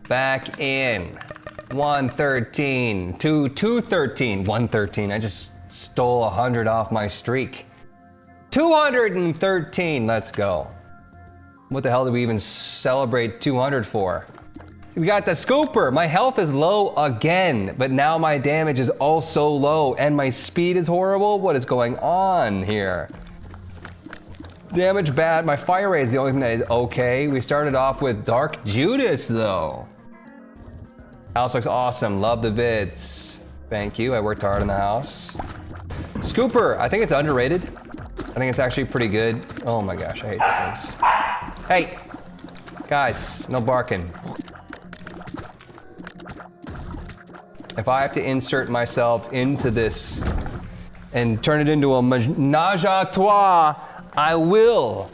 Back in. 113. 213. 113. I just stole 100 off my streak. 213. Let's go. What the hell did we even celebrate 200 for? We got the scooper. My health is low again, but now my damage is also low and my speed is horrible. What is going on here? Damage bad. My fire rate is the only thing that is okay. We started off with Dark Judas though. House looks awesome. Love the vids. Thank you. I worked hard on the house. Scooper. I think it's underrated. I think it's actually pretty good. Oh my gosh, I hate these things. Hey, guys, no barking. If I have to insert myself into this and turn it into a menage a trois, I will.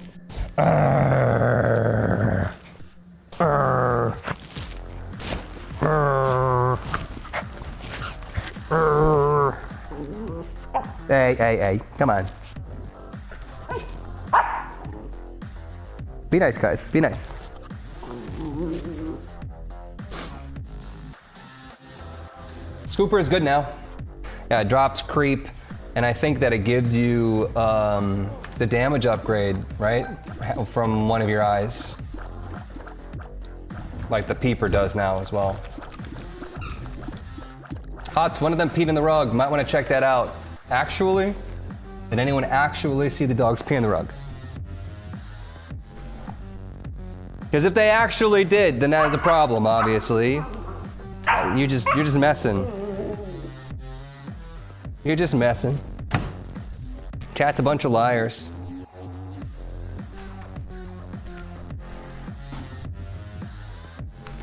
Hey, come on. Be nice, guys, be nice. Scooper is good now. Yeah, it drops creep, and I think that it gives you the damage upgrade, right? From one of your eyes. Like the peeper does now as well. Hots, one of them peed in the rug. Might want to check that out. Actually? Did anyone actually see the dogs pee in the rug? Because if they actually did, then that is a problem, obviously. You're just messing. You're just messing. Chat's a bunch of liars.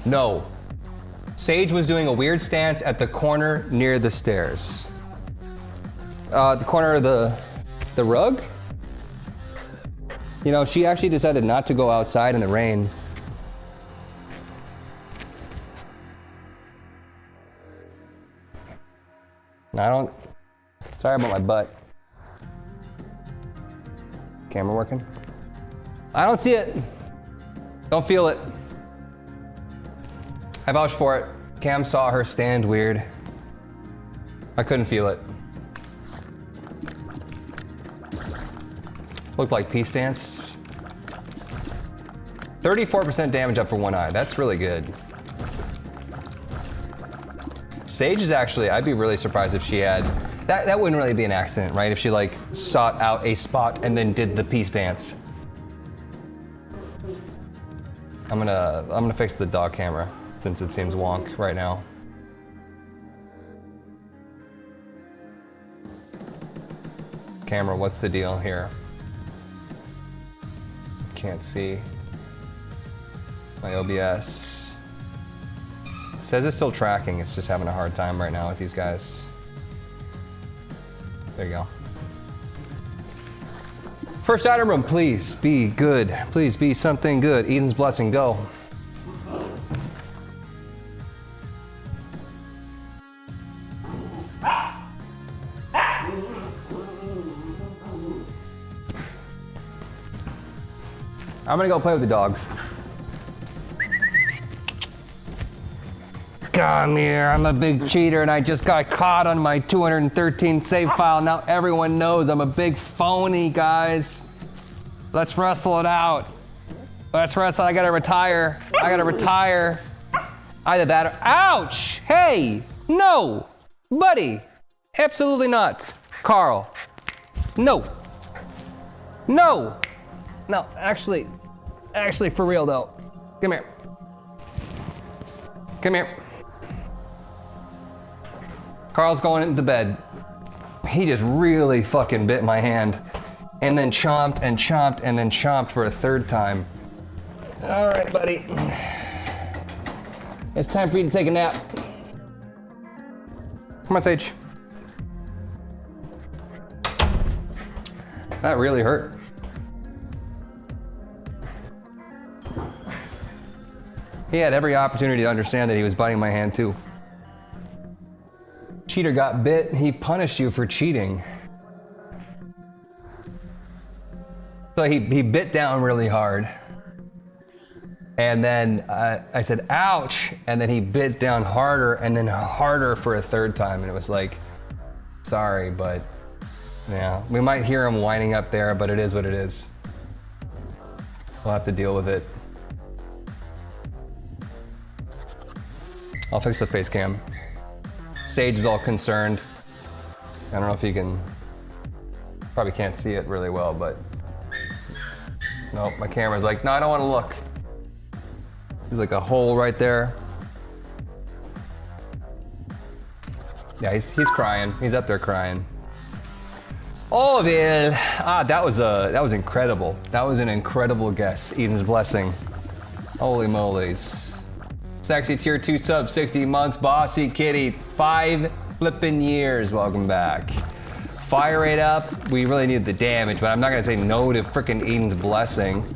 No. Sage was doing a weird stance at the corner near the stairs. The corner of the rug? You know, she actually decided not to go outside in the rain. Sorry about my butt. Camera working? I don't see it. Don't feel it. I vouch for it. Cam saw her stand weird. I couldn't feel it. Looked like pea stance. 34% damage up for one eye. That's really good. Sage is actually, I'd be really surprised if she had, that wouldn't really be an accident, right? If she like sought out a spot and then did the peace dance. I'm gonna fix the dog camera since it seems wonk right now. Camera, what's the deal here? Can't see. My OBS. Says it's still tracking, it's just having a hard time right now with these guys. There you go. First item room, please be good. Please be something good. Eden's blessing, go. I'm gonna go play with the dogs. Come here, I'm a big cheater and I just got caught on my 213 save file. Now everyone knows I'm a big phony, guys. Let's wrestle it out. Let's wrestle, I gotta retire. I gotta retire. Either that or, ouch! Hey, no, buddy, absolutely not. Carl, no, no. No, actually for real though. Come here. Come here. Carl's going into bed. He just really fucking bit my hand and then chomped and chomped and then chomped for a third time. All right, buddy. It's time for you to take a nap. Come on, Sage. That really hurt. He had every opportunity to understand that he was biting my hand too. Cheater got bit, he punished you for cheating. So he bit down really hard. And then I said, ouch, and then he bit down harder and then harder for a third time, and it was like, sorry, but yeah, we might hear him whining up there, but it is what it is. We'll have to deal with it. I'll fix the face cam. Sage is all concerned. I don't know if you can, probably can't see it really well, but nope, my camera's like, no, I don't want to look. There's like a hole right there. Yeah, he's crying. He's up there crying. Oh, well, that was incredible. That was an incredible guess. Eden's blessing. Holy molies. Sexy tier 2 sub, 60 months. Bossy Kitty, 5 flippin' years. Welcome back. Fire rate up. We really need the damage, but I'm not gonna say no to frickin' Eden's blessing.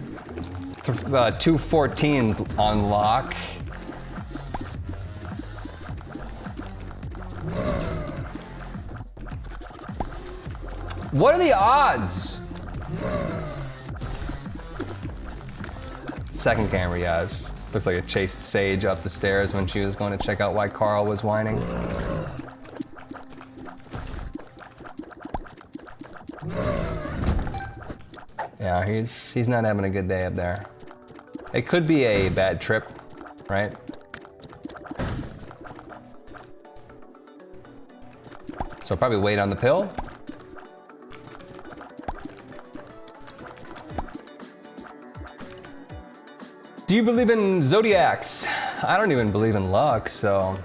2 14s on lock. What are the odds? Second camera, yeah. Looks like it chased Sage up the stairs when she was going to check out why Carl was whining. Yeah, he's not having a good day up there. It could be a bad trip, right? So probably wait on the pill. Do you believe in zodiacs? I don't even believe in luck, so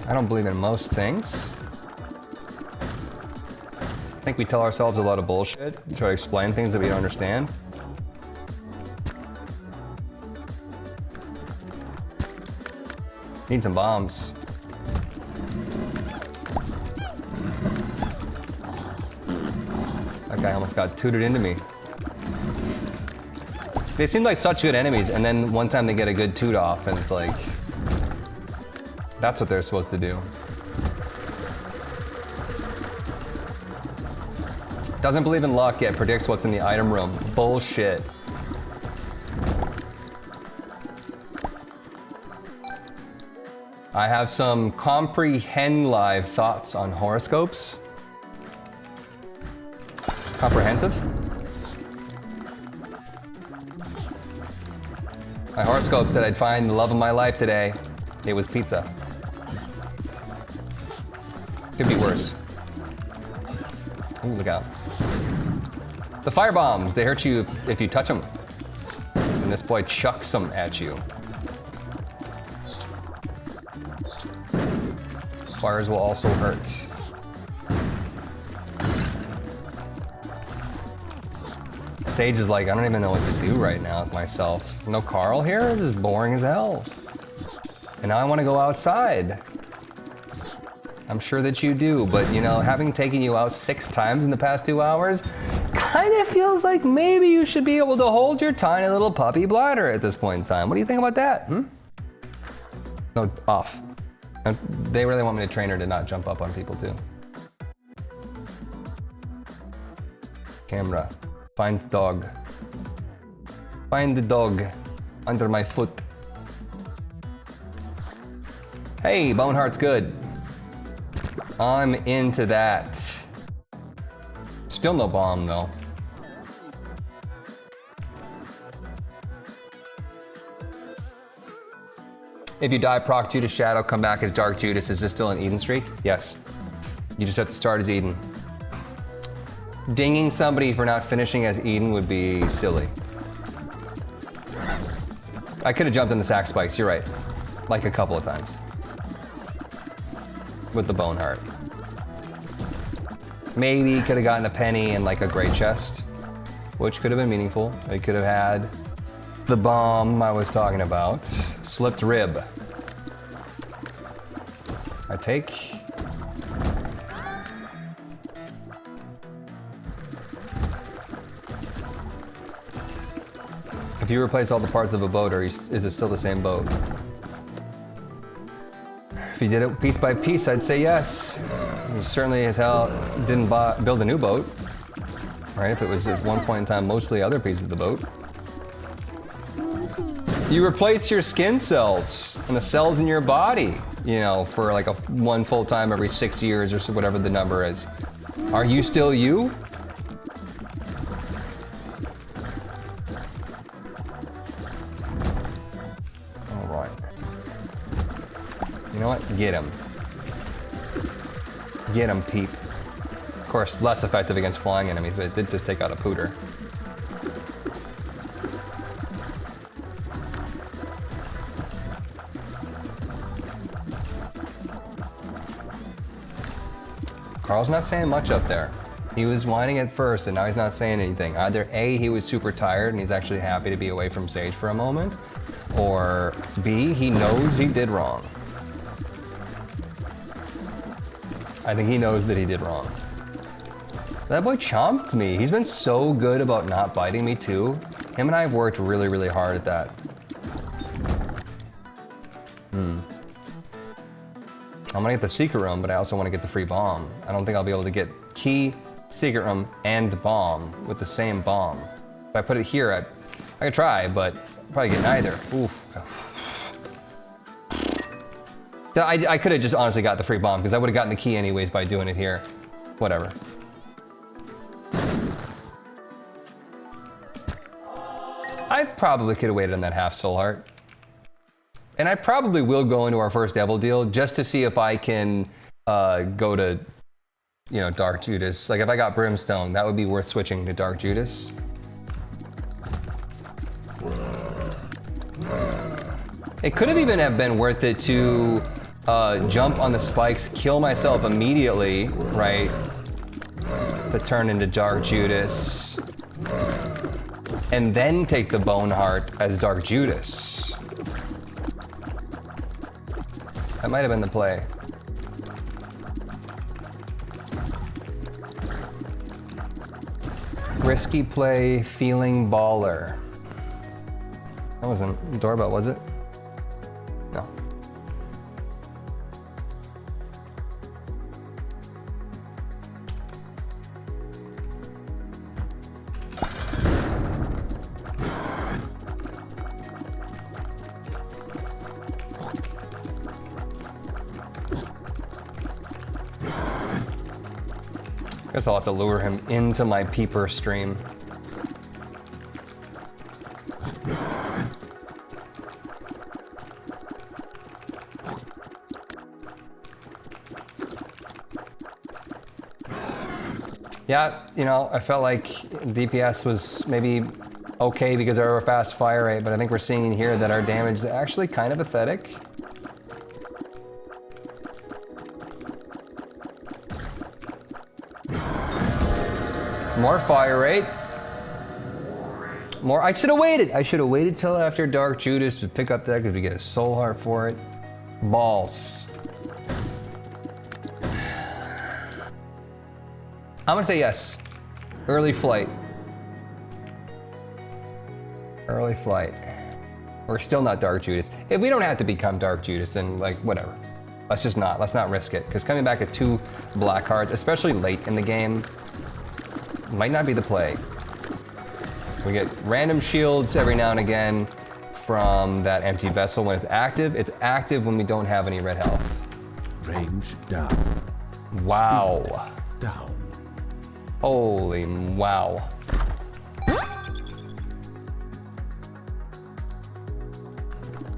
I don't believe in most things. I think we tell ourselves a lot of bullshit. We try to explain things that we don't understand. Need some bombs. That guy almost got tooted into me. They seem like such good enemies, and then one time they get a good toot off, and it's like, that's what they're supposed to do. Doesn't believe in luck yet, predicts what's in the item room. Bullshit. I have some comprehend live thoughts on horoscopes. Comprehensive? My horoscope said I'd find the love of my life today. It was pizza. Could be worse. Ooh, look out. The fire bombs, they hurt you if you touch them. And this boy chucks them at you. Fires will also hurt. Sage is like, I don't even know what to do right now with myself. No Carl here? This is boring as hell. And now I want to go outside. I'm sure that you do, but you know, having taken you out 6 times in the past 2 hours, kind of feels like maybe you should be able to hold your tiny little puppy bladder at this point in time. What do you think about that? No, off. And they really want me to train her to not jump up on people too. Camera. Find the dog. Find the dog under my foot. Hey, Boneheart's good. I'm into that. Still no bomb though. If you die proc Judas Shadow, come back as Dark Judas. Is this still an Eden streak? Yes. You just have to start as Eden. Dinging somebody for not finishing as Eden would be silly. I could have jumped in the sack spikes, you're right. Like a couple of times. With the Boneheart. Maybe could have gotten a penny and like a great chest, which could have been meaningful. I could have had the bomb I was talking about. Slipped rib. I take. If you replace all the parts of a boat, or is it still the same boat? If you did it piece by piece, I'd say yes. You certainly as hell didn't build a new boat, right? If it was at one point in time mostly other pieces of the boat. You replace your skin cells and the cells in your body, you know, for like one full time every 6 years or so, whatever the number is. Are you still you? All right. You know what? Get him. Get him, peep. Of course, less effective against flying enemies, but it did just take out a pooter. Carl's not saying much up there. He was whining at first and now he's not saying anything. Either A, he was super tired and he's actually happy to be away from Sage for a moment, or B, he knows he did wrong. I think he knows that he did wrong. That boy chomped me. He's been so good about not biting me too. Him and I have worked really, really hard at that. I'm gonna get the secret room, but I also want to get the free bomb. I don't think I'll be able to get key, secret room, and bomb with the same bomb. If I put it here, I could try, but I'll probably get neither. Oof. I could have just honestly got the free bomb because I would have gotten the key anyways by doing it here. Whatever. I probably could have waited on that half soul heart. And I probably will go into our first devil deal just to see if I can go to, you know, Dark Judas. Like if I got Brimstone, that would be worth switching to Dark Judas. It could have even have been worth it to jump on the spikes, kill myself immediately, right? To turn into Dark Judas. And then take the Bone Heart as Dark Judas. That might have been the play. Risky play, feeling baller. That wasn't doorbell, was it? No. Guess I'll have to lure him into my peeper stream. Yeah, you know, I felt like DPS was maybe okay because of our fast fire rate, but I think we're seeing here that our damage is actually kind of pathetic. More fire rate. More. I should have waited. I should have waited till after Dark Judas to pick up that because we get a soul heart for it. Balls. I'm gonna say yes. Early flight. Early flight. We're still not Dark Judas. If we don't have to become Dark Judas, then like whatever. Let's just not. Let's not risk it. Because coming back at 2 black hearts, especially late in the game, might not be the play. We get random shields every now and again from that empty vessel when it's active. It's active when we don't have any red health. Range down. Wow. Speed down. Holy wow.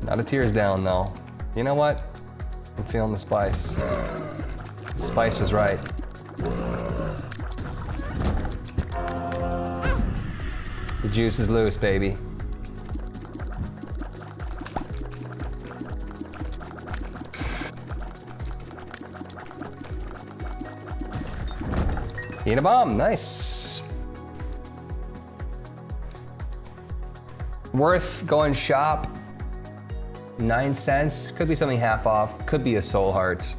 Not a tears down though. You know what? I'm feeling the spice. The spice was right. The juice is loose, baby. Eat a bomb, nice. Worth going shop. 9 cents, could be something half off, could be a soul heart.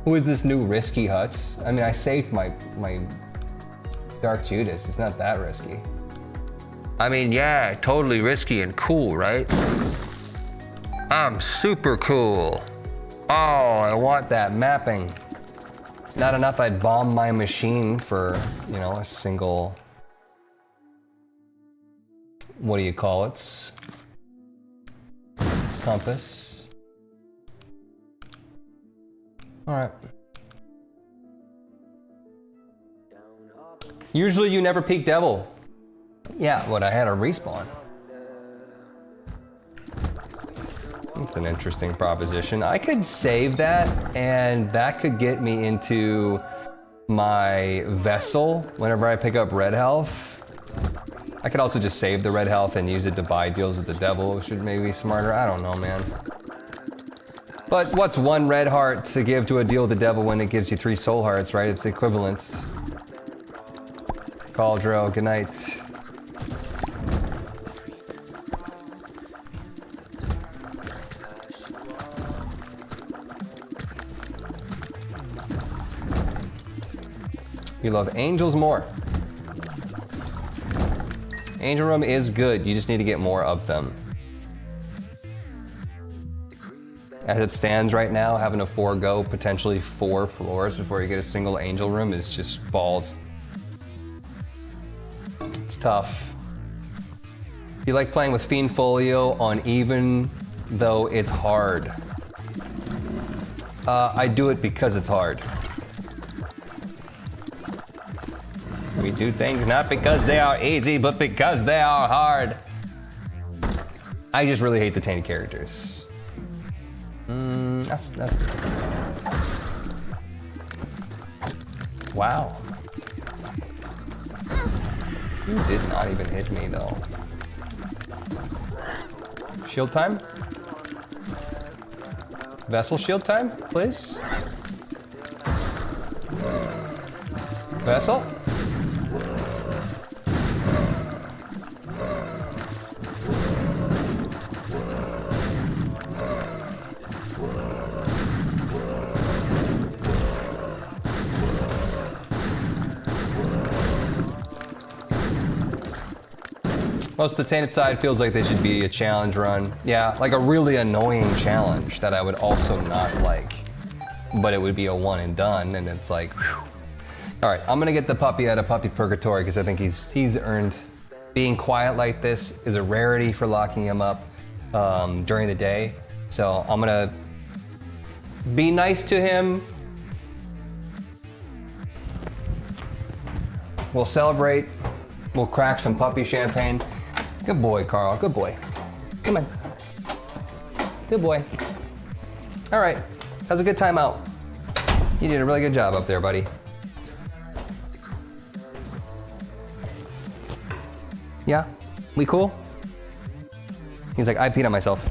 Who is this new risky huts? I mean, I saved my Dark Judas, it's not that risky. I mean, yeah, totally risky and cool, right? I'm super cool. Oh, I want that mapping. Not enough I'd bomb my machine for, you know, a single, what do you call it? Compass. All right. Usually you never peak devil. Yeah, what, I had a respawn. That's an interesting proposition. I could save that, and that could get me into my vessel whenever I pick up red health. I could also just save the red health and use it to buy deals with the devil, which would maybe be smarter. I don't know, man. But what's one red heart to give to a deal with the devil when it gives you 3 soul hearts, right? It's equivalent. Caldro, good night. You love angels more. Angel room is good, you just need to get more of them. As it stands right now, having to forego potentially 4 floors before you get a single angel room is just balls. It's tough. You like playing with Fiend Folio on even though it's hard. I do it because it's hard. We do things not because they are easy, but because they are hard. I just really hate the tainted characters. That's wow. You did not even hit me though. Shield time? Vessel shield time, please? Vessel? Most of the tainted side feels like they should be a challenge run. Yeah, like a really annoying challenge that I would also not like. But it would be a one and done, and it's like, whew. All right, I'm gonna get the puppy out of puppy purgatory because I think he's earned. Being quiet like this is a rarity for locking him up during the day. So I'm gonna be nice to him. We'll celebrate. We'll crack some puppy champagne. Good boy, Carl, good boy. Come on. Good boy. All right, that was a good time out. You did a really good job up there, buddy. Yeah, we cool? He's like, I peed on myself.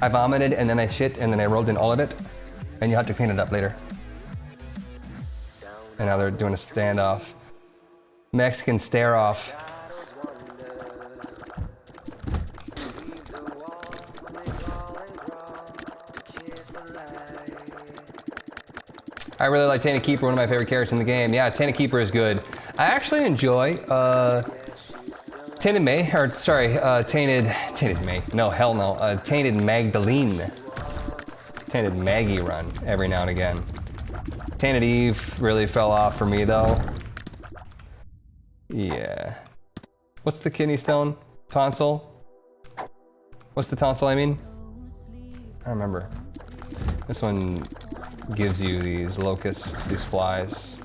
I vomited and then I shit and then I rolled in all of it and you have to clean it up later. And now they're doing a standoff. Mexican stare off. I really like Tainted Keeper, one of my favorite characters in the game. Yeah, Tainted Keeper is good. I actually enjoy Tainted May, or sorry, Tainted May. No, hell no. Tainted Magdalene. Tainted Maggie run every now and again. Tainted Eve really fell off for me though. Yeah. What's the kidney stone? Tonsil? What's the tonsil I mean? I don't remember. This one gives you these locusts, these flies.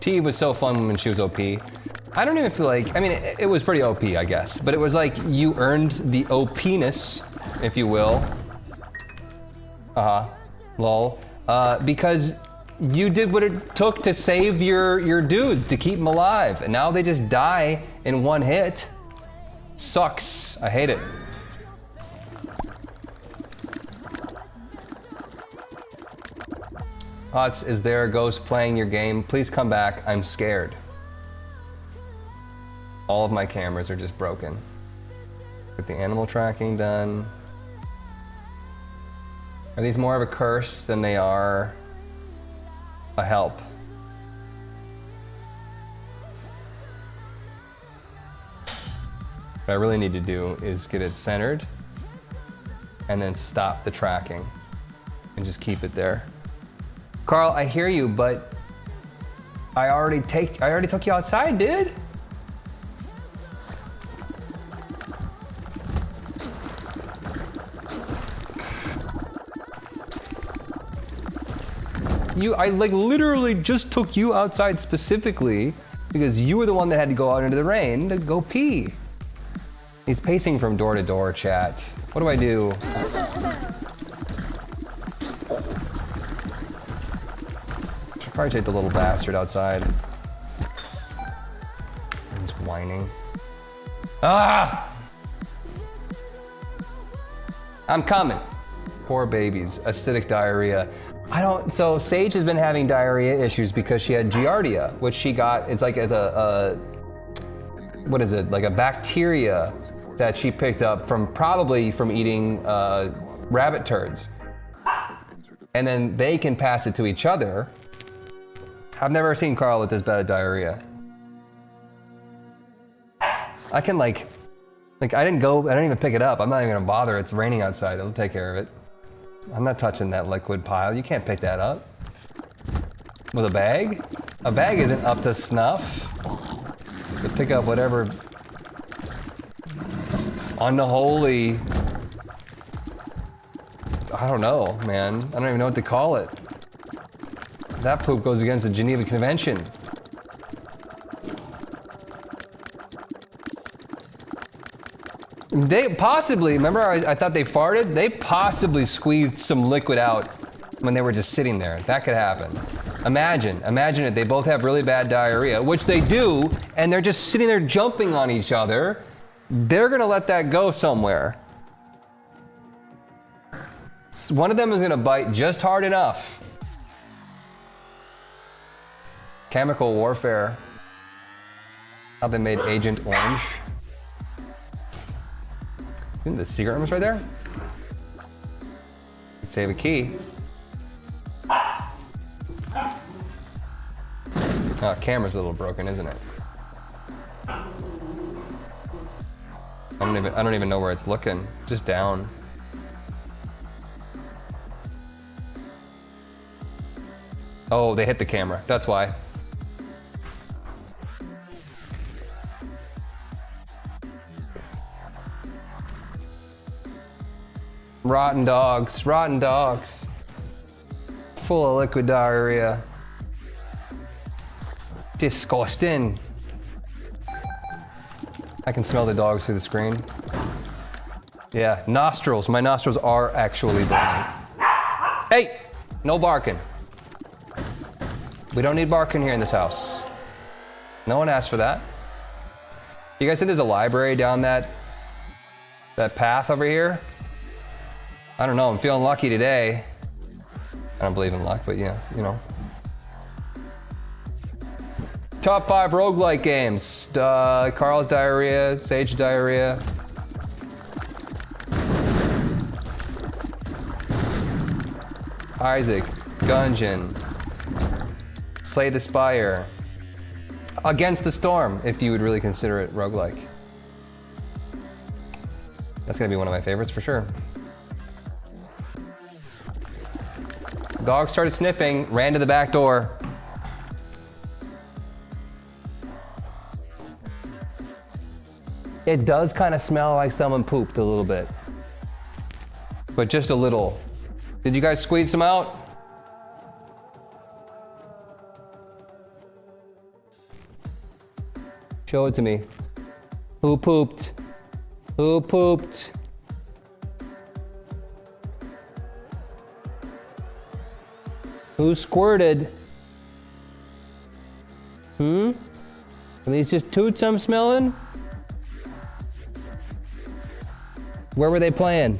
T was so fun when she was OP. I don't even feel like, I mean, it was pretty OP, I guess, but it was like you earned the OP-ness, if you will. Lol. Because you did what it took to save your dudes, to keep them alive, and now they just die in one hit. Sucks. I hate it. Hots, is there a ghost playing your game? Please come back, I'm scared. All of my cameras are just broken. Get the animal tracking done. Are these more of a curse than they are a help? What I really need to do is get it centered and then stop the tracking and just keep it there. Carl, I hear you, but I already took you outside, dude. I like literally just took you outside specifically because you were the one that had to go out into the rain to go pee. He's pacing from door to door, chat. What do I do? Should probably take the little bastard outside. He's whining. Ah! I'm coming. Poor babies, acidic diarrhea. So Sage has been having diarrhea issues because she had Giardia, which she got, it's like what is it? Like a bacteria that she picked up probably from eating rabbit turds. And then they can pass it to each other. I've never seen Carl with this bad of diarrhea. I can I didn't even pick it up. I'm not even gonna bother. It's raining outside. It'll take care of it. I'm not touching that liquid pile. You can't pick that up. With a bag? A bag isn't up to snuff. To pick up whatever unholy, I don't know, man. I don't even know what to call it. That poop goes against the Geneva Convention. They possibly, remember I thought they farted? They possibly squeezed some liquid out when they were just sitting there. That could happen. Imagine it, they both have really bad diarrhea, which they do, and they're just sitting there jumping on each other. They're gonna let that go somewhere. One of them is gonna bite just hard enough. Chemical warfare. How they made Agent Orange. Isn't the secret room's right there? Let's save a key. Oh, camera's a little broken, isn't it? I don't even know where it's looking. Just down. Oh, they hit the camera. That's why. Rotten dogs, rotten dogs. Full of liquid diarrhea. Disgusting. I can smell the dogs through the screen. Yeah, nostrils. My nostrils are actually burning. Hey, no barking. We don't need barking here in this house. No one asked for that. You guys think there's a library down that path over here? I don't know, I'm feeling lucky today. I don't believe in luck, but yeah, you know. Top 5 roguelike games. Carl's diarrhea, Sage diarrhea. Isaac, Gungeon, Slay the Spire. Against the Storm, if you would really consider it roguelike. That's gonna be one of my favorites for sure. Dog started sniffing, ran to the back door. It does kind of smell like someone pooped a little bit. But just a little. Did you guys squeeze some out? Show it to me. Who pooped? Who pooped? Who squirted? Are these just toots I'm smelling? Where were they playing?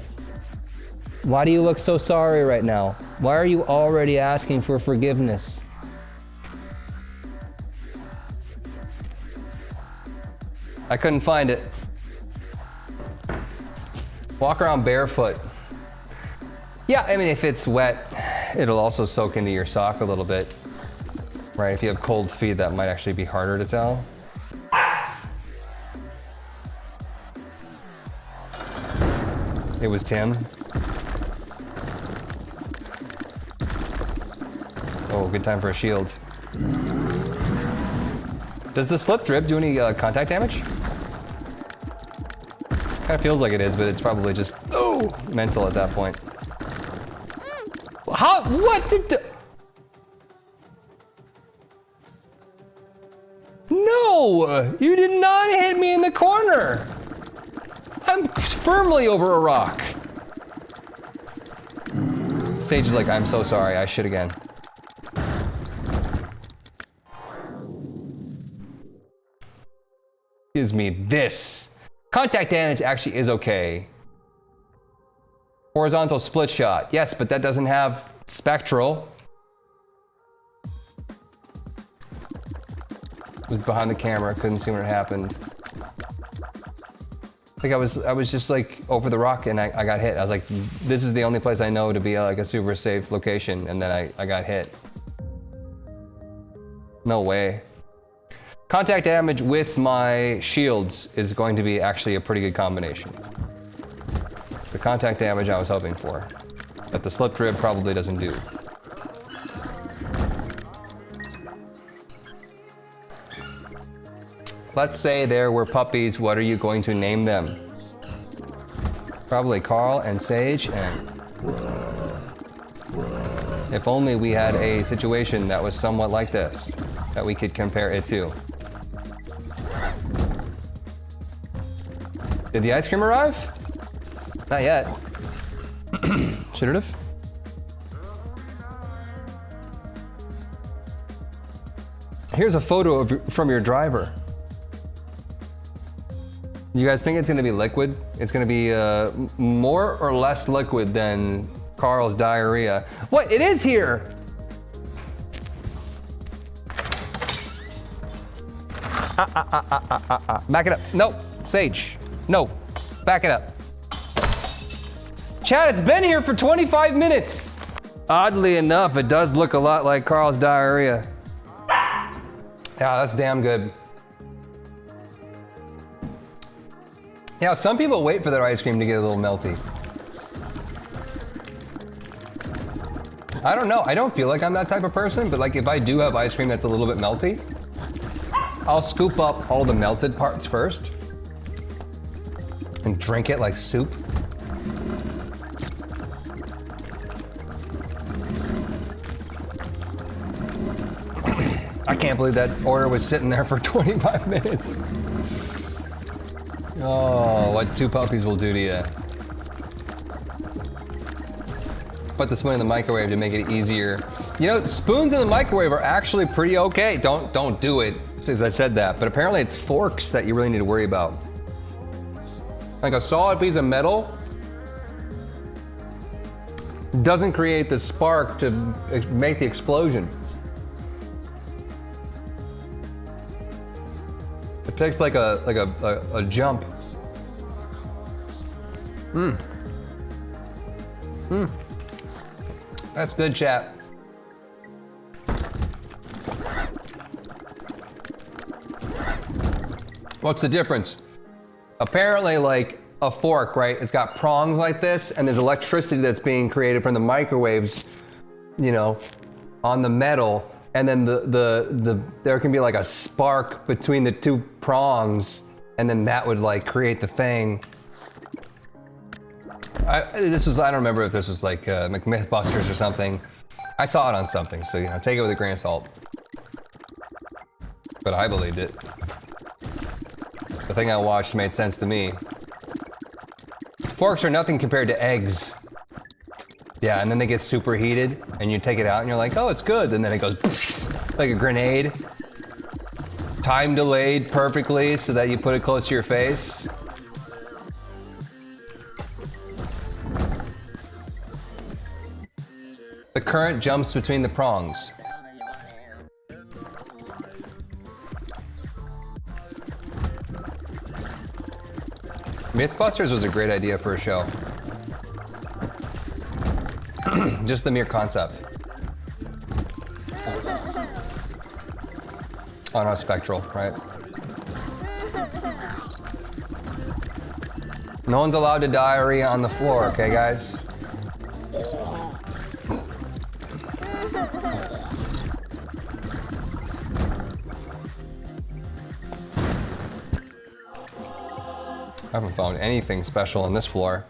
Why do you look so sorry right now? Why are you already asking for forgiveness? I couldn't find it. Walk around barefoot. Yeah, I mean, if it's wet, it'll also soak into your sock a little bit. Right, if you have cold feet, that might actually be harder to tell. It was Tim. Oh, good time for a shield. Does the slip drip do any contact damage? Kind of feels like it is, but it's probably just mental at that point. How? What did the? No! You did not hit me in the corner! I'm firmly over a rock. Sage is like, I'm so sorry, I shit again. Gives me this. Contact damage actually is okay. Horizontal split shot. Yes, but that doesn't have spectral. Was behind the camera, couldn't see when it happened. Like I was just like over the rock and I got hit. I was like, this is the only place I know to be like a super safe location, and then I got hit. No way. Contact damage with my shields is going to be actually a pretty good combination. The contact damage I was hoping for, that the slip drip probably doesn't do. Let's say there were puppies, what are you going to name them? Probably Carl and Sage, and if only we had a situation that was somewhat like this, that we could compare it to. Did the ice cream arrive? Not yet. Should it have? Here's a photo from your driver. You guys think it's gonna be liquid? It's gonna be more or less liquid than Carl's diarrhea. What? It is here! Back it up. No, Sage. No, back it up. Chad, it's been here for 25 minutes. Oddly enough, it does look a lot like Carl's diarrhea. Yeah, that's damn good. Yeah, some people wait for their ice cream to get a little melty. I don't know, I don't feel like I'm that type of person, but like if I do have ice cream that's a little bit melty, I'll scoop up all the melted parts first and drink it like soup. I can't believe that order was sitting there for 25 minutes. Oh, what two puppies will do to you. Put the spoon in the microwave to make it easier. You know, spoons in the microwave are actually pretty okay. Don't do it, since I said that, but apparently it's forks that you really need to worry about. Like a solid piece of metal doesn't create the spark to make the explosion. It takes like a jump. That's good, chat. What's the difference? Apparently, like a fork, right? It's got prongs like this, and there's electricity that's being created from the microwaves, you know, on the metal. And then there can be like a spark between the two prongs, and then that would like create the thing. I don't remember if this was like McMythbusters or something. I saw it on something, so you know, take it with a grain of salt. But I believed it. The thing I watched made sense to me. Forks are nothing compared to eggs. Yeah, and then they get super heated, and you take it out, and you're like, oh, it's good. And then it goes like a grenade. Time delayed perfectly so that you put it close to your face. The current jumps between the prongs. Mythbusters was a great idea for a show. Just the mere concept. Oh no, spectral, right? No one's allowed to diarrhea on the floor, okay guys? I haven't found anything special on this floor.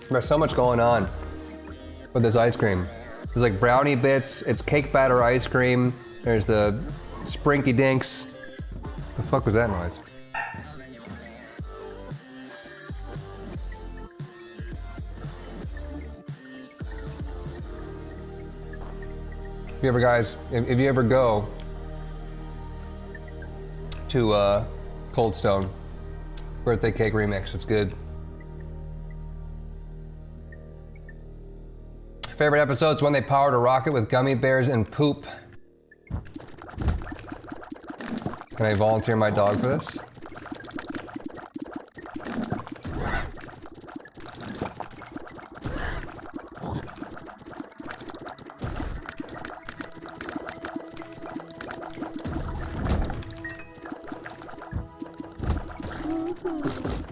There's so much going on with this ice cream. There's like brownie bits, it's cake batter ice cream, there's the sprinky dinks. The fuck was that noise? If you ever guys, if you ever go to Cold Stone, birthday cake remix, it's good. Favorite episodes when they powered a rocket with gummy bears and poop. Can I volunteer my dog for this?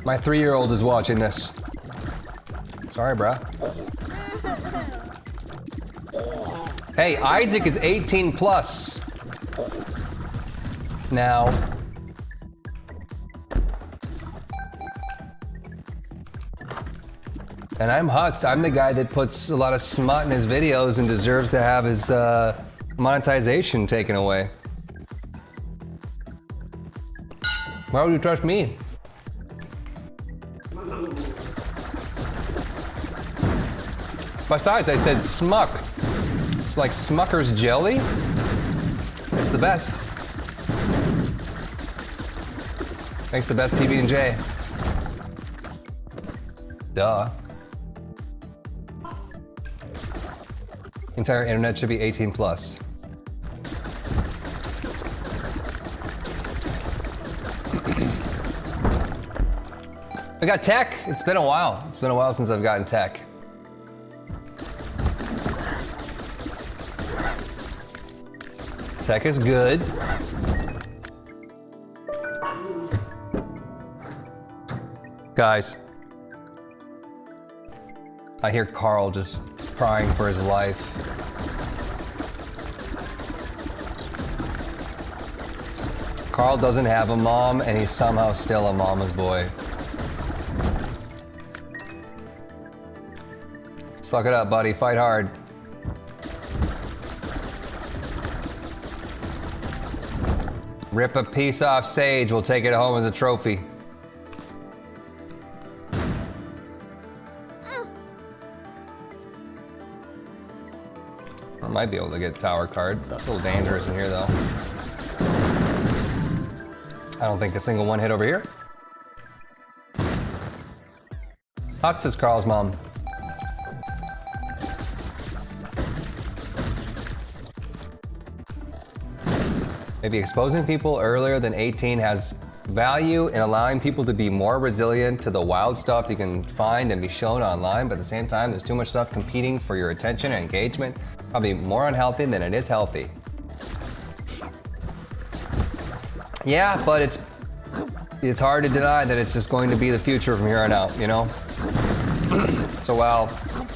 My 3-year-old is watching this. Sorry, bruh. Hey, Isaac is 18 plus. Now. And I'm Hutz. I'm the guy that puts a lot of smut in his videos and deserves to have his monetization taken away. Why would you trust me? Besides, I said smuck. It's like Smucker's jelly. It's the best. Makes the best PB&J. Duh. Entire internet should be 18 plus. I got tech. It's been a while. It's been a while since I've gotten tech. Tech is good. Guys, I hear Carl just crying for his life. Carl doesn't have a mom, and he's somehow still a mama's boy. Suck it up, buddy. Fight hard. Rip a piece off Sage. We'll take it home as a trophy. I might be able to get a tower card. It's a little dangerous in here, though. I don't think a single one hit over here. Hutz is Carl's mom. Maybe exposing people earlier than 18 has value in allowing people to be more resilient to the wild stuff you can find and be shown online, but at the same time, there's too much stuff competing for your attention and engagement. Probably more unhealthy than it is healthy. Yeah, but it's hard to deny that it's just going to be the future from here on out, you know? So while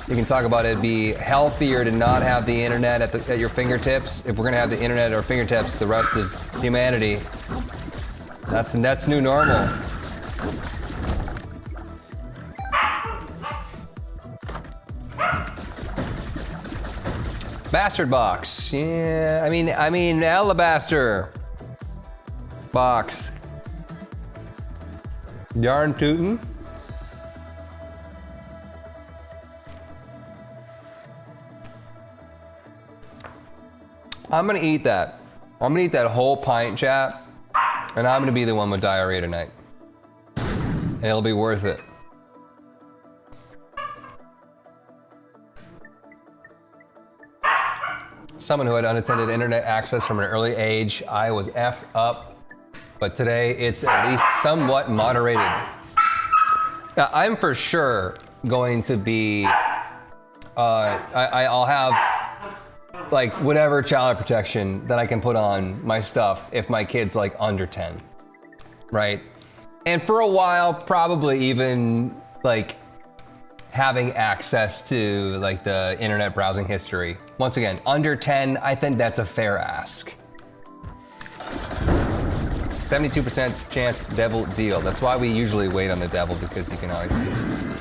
you can talk about it'd be healthier to not have the internet at your fingertips, if we're gonna have the internet at our fingertips, the rest of humanity, that's new normal. Bastard box, yeah, I mean alabaster box. Yarn tootin'. I'm gonna eat that. I'm gonna eat that whole pint, chat, and I'm gonna be the one with diarrhea tonight. And it'll be worth it. Someone who had unattended internet access from an early age, I was effed up, but today it's at least somewhat moderated. Now, I'm for sure going to be, I'll have like whatever child protection that I can put on my stuff if my kid's like under 10, right? And for a while, probably even like having access to like the internet browsing history. Once again, under 10, I think that's a fair ask. 72% chance devil deal. That's why we usually wait on the devil, because you can always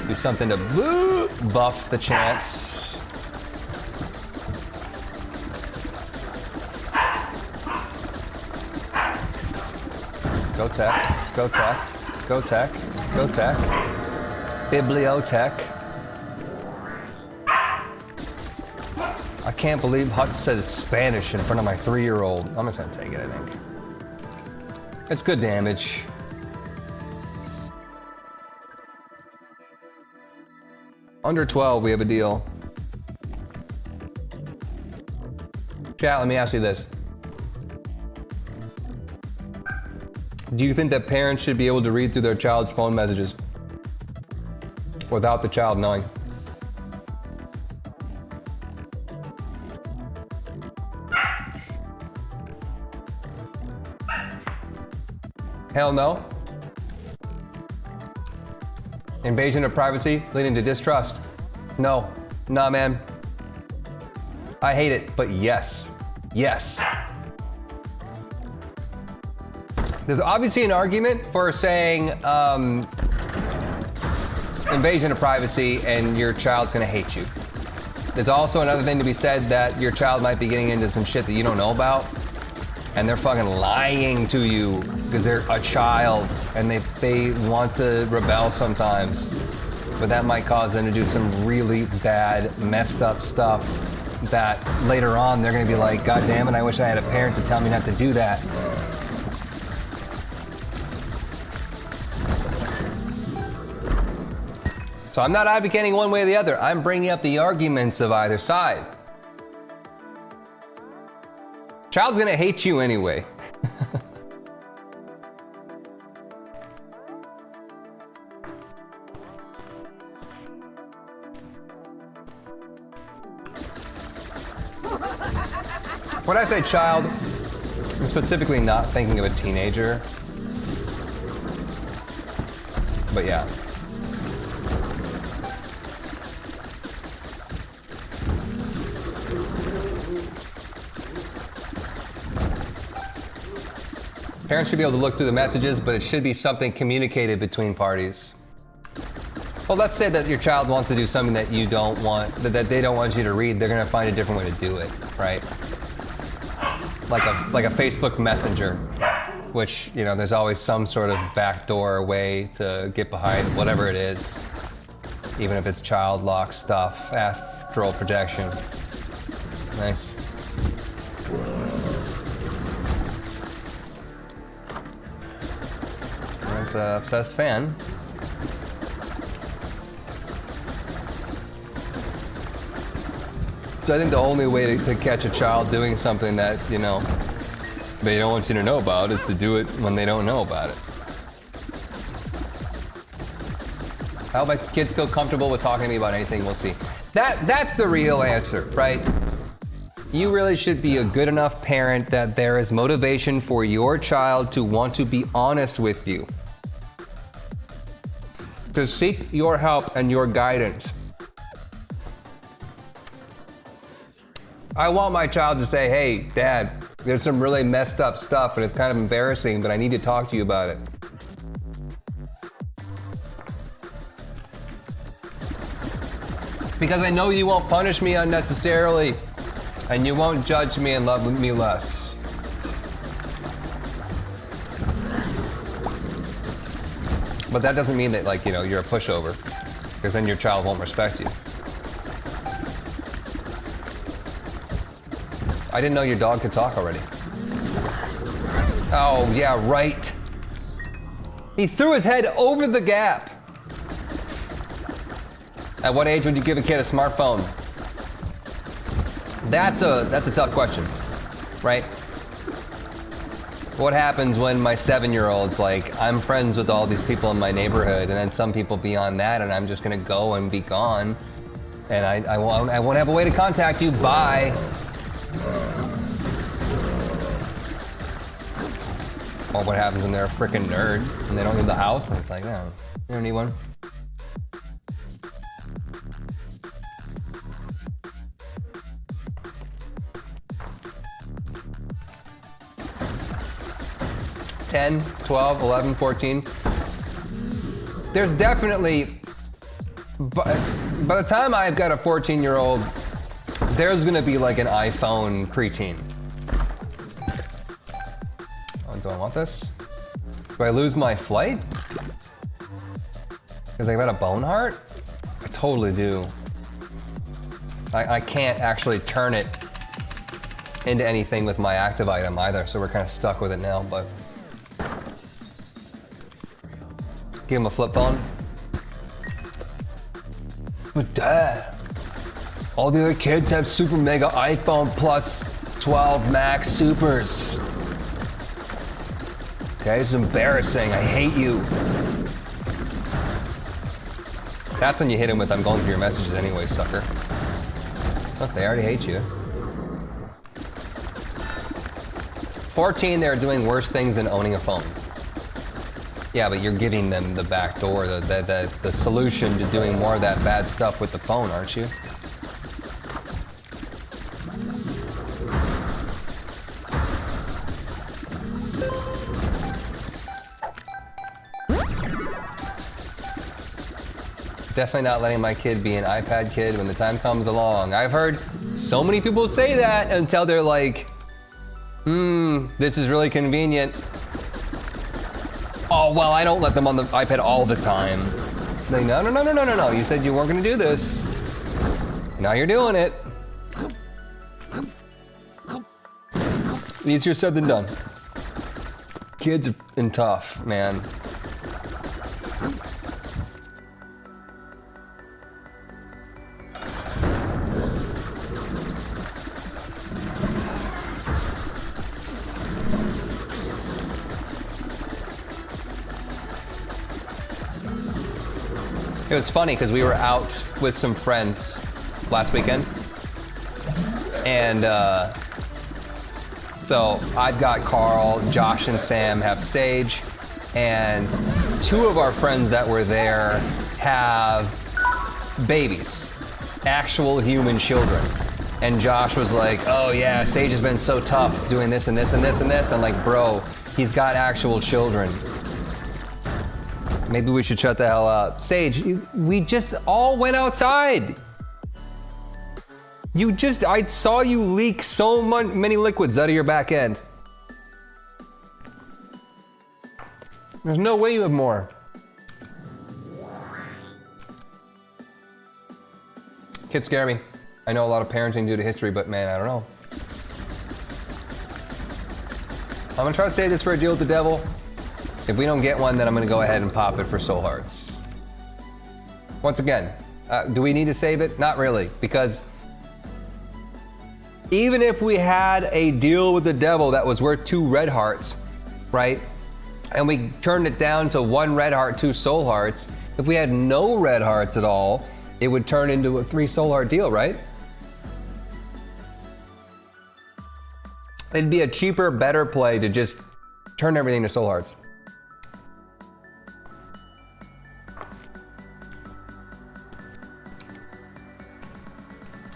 do something to buff the chance. Go tech, go tech, go tech, go tech. Bibliotech. I can't believe Hutch said Spanish in front of my 3-year-old. I'm just gonna take it, I think. It's good damage. Under 12, we have a deal. Chat, let me ask you this. Do you think that parents should be able to read through their child's phone messages without the child knowing? Hell no. Invasion of privacy leading to distrust. No, nah, man. I hate it, but yes, yes. There's obviously an argument for saying invasion of privacy and your child's gonna hate you. There's also another thing to be said that your child might be getting into some shit that you don't know about, and they're fucking lying to you because they're a child and they want to rebel sometimes. But that might cause them to do some really bad, messed up stuff that later on they're gonna be like, God damn it, I wish I had a parent to tell me not to do that. So I'm not advocating one way or the other. I'm bringing up the arguments of either side. Child's gonna hate you anyway. When I say child, I'm specifically not thinking of a teenager. But yeah. Parents should be able to look through the messages, but it should be something communicated between parties. Well, let's say that your child wants to do something that you don't want, that they don't want you to read. They're gonna find a different way to do it, right? Like a Facebook Messenger, which, you know, there's always some sort of backdoor way to get behind whatever it is, even if it's child lock stuff, astral projection. Nice. That's an obsessed fan. So I think the only way to catch a child doing something that, you know, they don't want you to know about is to do it when they don't know about it. I hope my kids feel comfortable with talking to me about anything. We'll see. That's the real answer, right? You really should be a good enough parent that there is motivation for your child to want to be honest with you, to seek your help and your guidance. I want my child to say, hey, Dad, there's some really messed up stuff and it's kind of embarrassing, but I need to talk to you about it. Because I know you won't punish me unnecessarily and you won't judge me and love me less. But that doesn't mean that, like, you know, you're a pushover, because then your child won't respect you. I didn't know your dog could talk already. Oh, yeah, right. He threw his head over the gap. At what age would you give a kid a smartphone? That's a tough question, right? What happens when my 7-year-old's like, I'm friends with all these people in my neighborhood, and then some people beyond that, and I'm just gonna go and be gone, and I won't have a way to contact you. Bye. Or what happens when they're a freaking nerd and they don't leave the house and it's like, no, you don't need one. $10, $12, $11, $14. There's definitely, by the time I've got a 14-year-old, there's gonna be like an iPhone preteen. Oh, do I want this? Do I lose my flight? Because I got a bone heart? I totally do. I can't actually turn it into anything with my active item either, so we're kind of stuck with it now, but. Give him a flip phone. But Dad, all the other kids have super mega iPhone plus 12 Max Supers. Okay, it's embarrassing. I hate you. That's when you hit him with, I'm going through your messages anyway, sucker. Look, they already hate you. 14, they're doing worse things than owning a phone. Yeah, but you're giving them the back door, the solution to doing more of that bad stuff with the phone, aren't you? Definitely not letting my kid be an iPad kid when the time comes along. I've heard so many people say that until they're like, this is really convenient. Oh, well, I don't let them on the iPad all the time. Like, no. You said you weren't gonna do this. Now you're doing it. Easier said than done. Kids are tough, man. It was funny because we were out with some friends last weekend. And so I've got Carl, Josh and Sam have Sage, and two of our friends that were there have babies, actual human children. And Josh was like, oh yeah, Sage has been so tough doing this and this and this and this. I'm like, bro, he's got actual children. Maybe we should shut the hell up. Sage, we just all went outside. I saw you leak so many liquids out of your back end. There's no way you have more. Kids scare me. I know a lot of parenting due to history, but man, I don't know. I'm gonna try to say this for a deal with the devil. If we don't get one, then I'm gonna go ahead and pop it for soul hearts. Once again, do we need to save it? Not really, because even if we had a deal with the devil that was worth 2 red hearts, right? And we turned it down to 1 red heart, 2 soul hearts. If we had no red hearts at all, it would turn into a 3 soul heart deal, right? It'd be a cheaper, better play to just turn everything to soul hearts.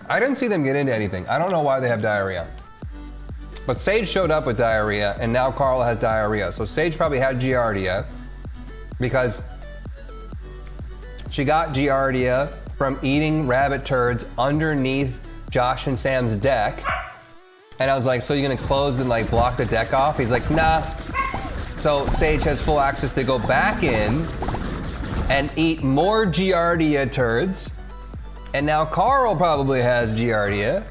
I didn't see them get into anything. I don't know why they have diarrhea. But Sage showed up with diarrhea, and now Carl has diarrhea. So Sage probably had Giardia because she got Giardia from eating rabbit turds underneath Josh and Sam's deck. And I was like, so you're gonna close and like block the deck off? He's like, nah. So Sage has full access to go back in and eat more Giardia turds. And now Carl probably has Giardia.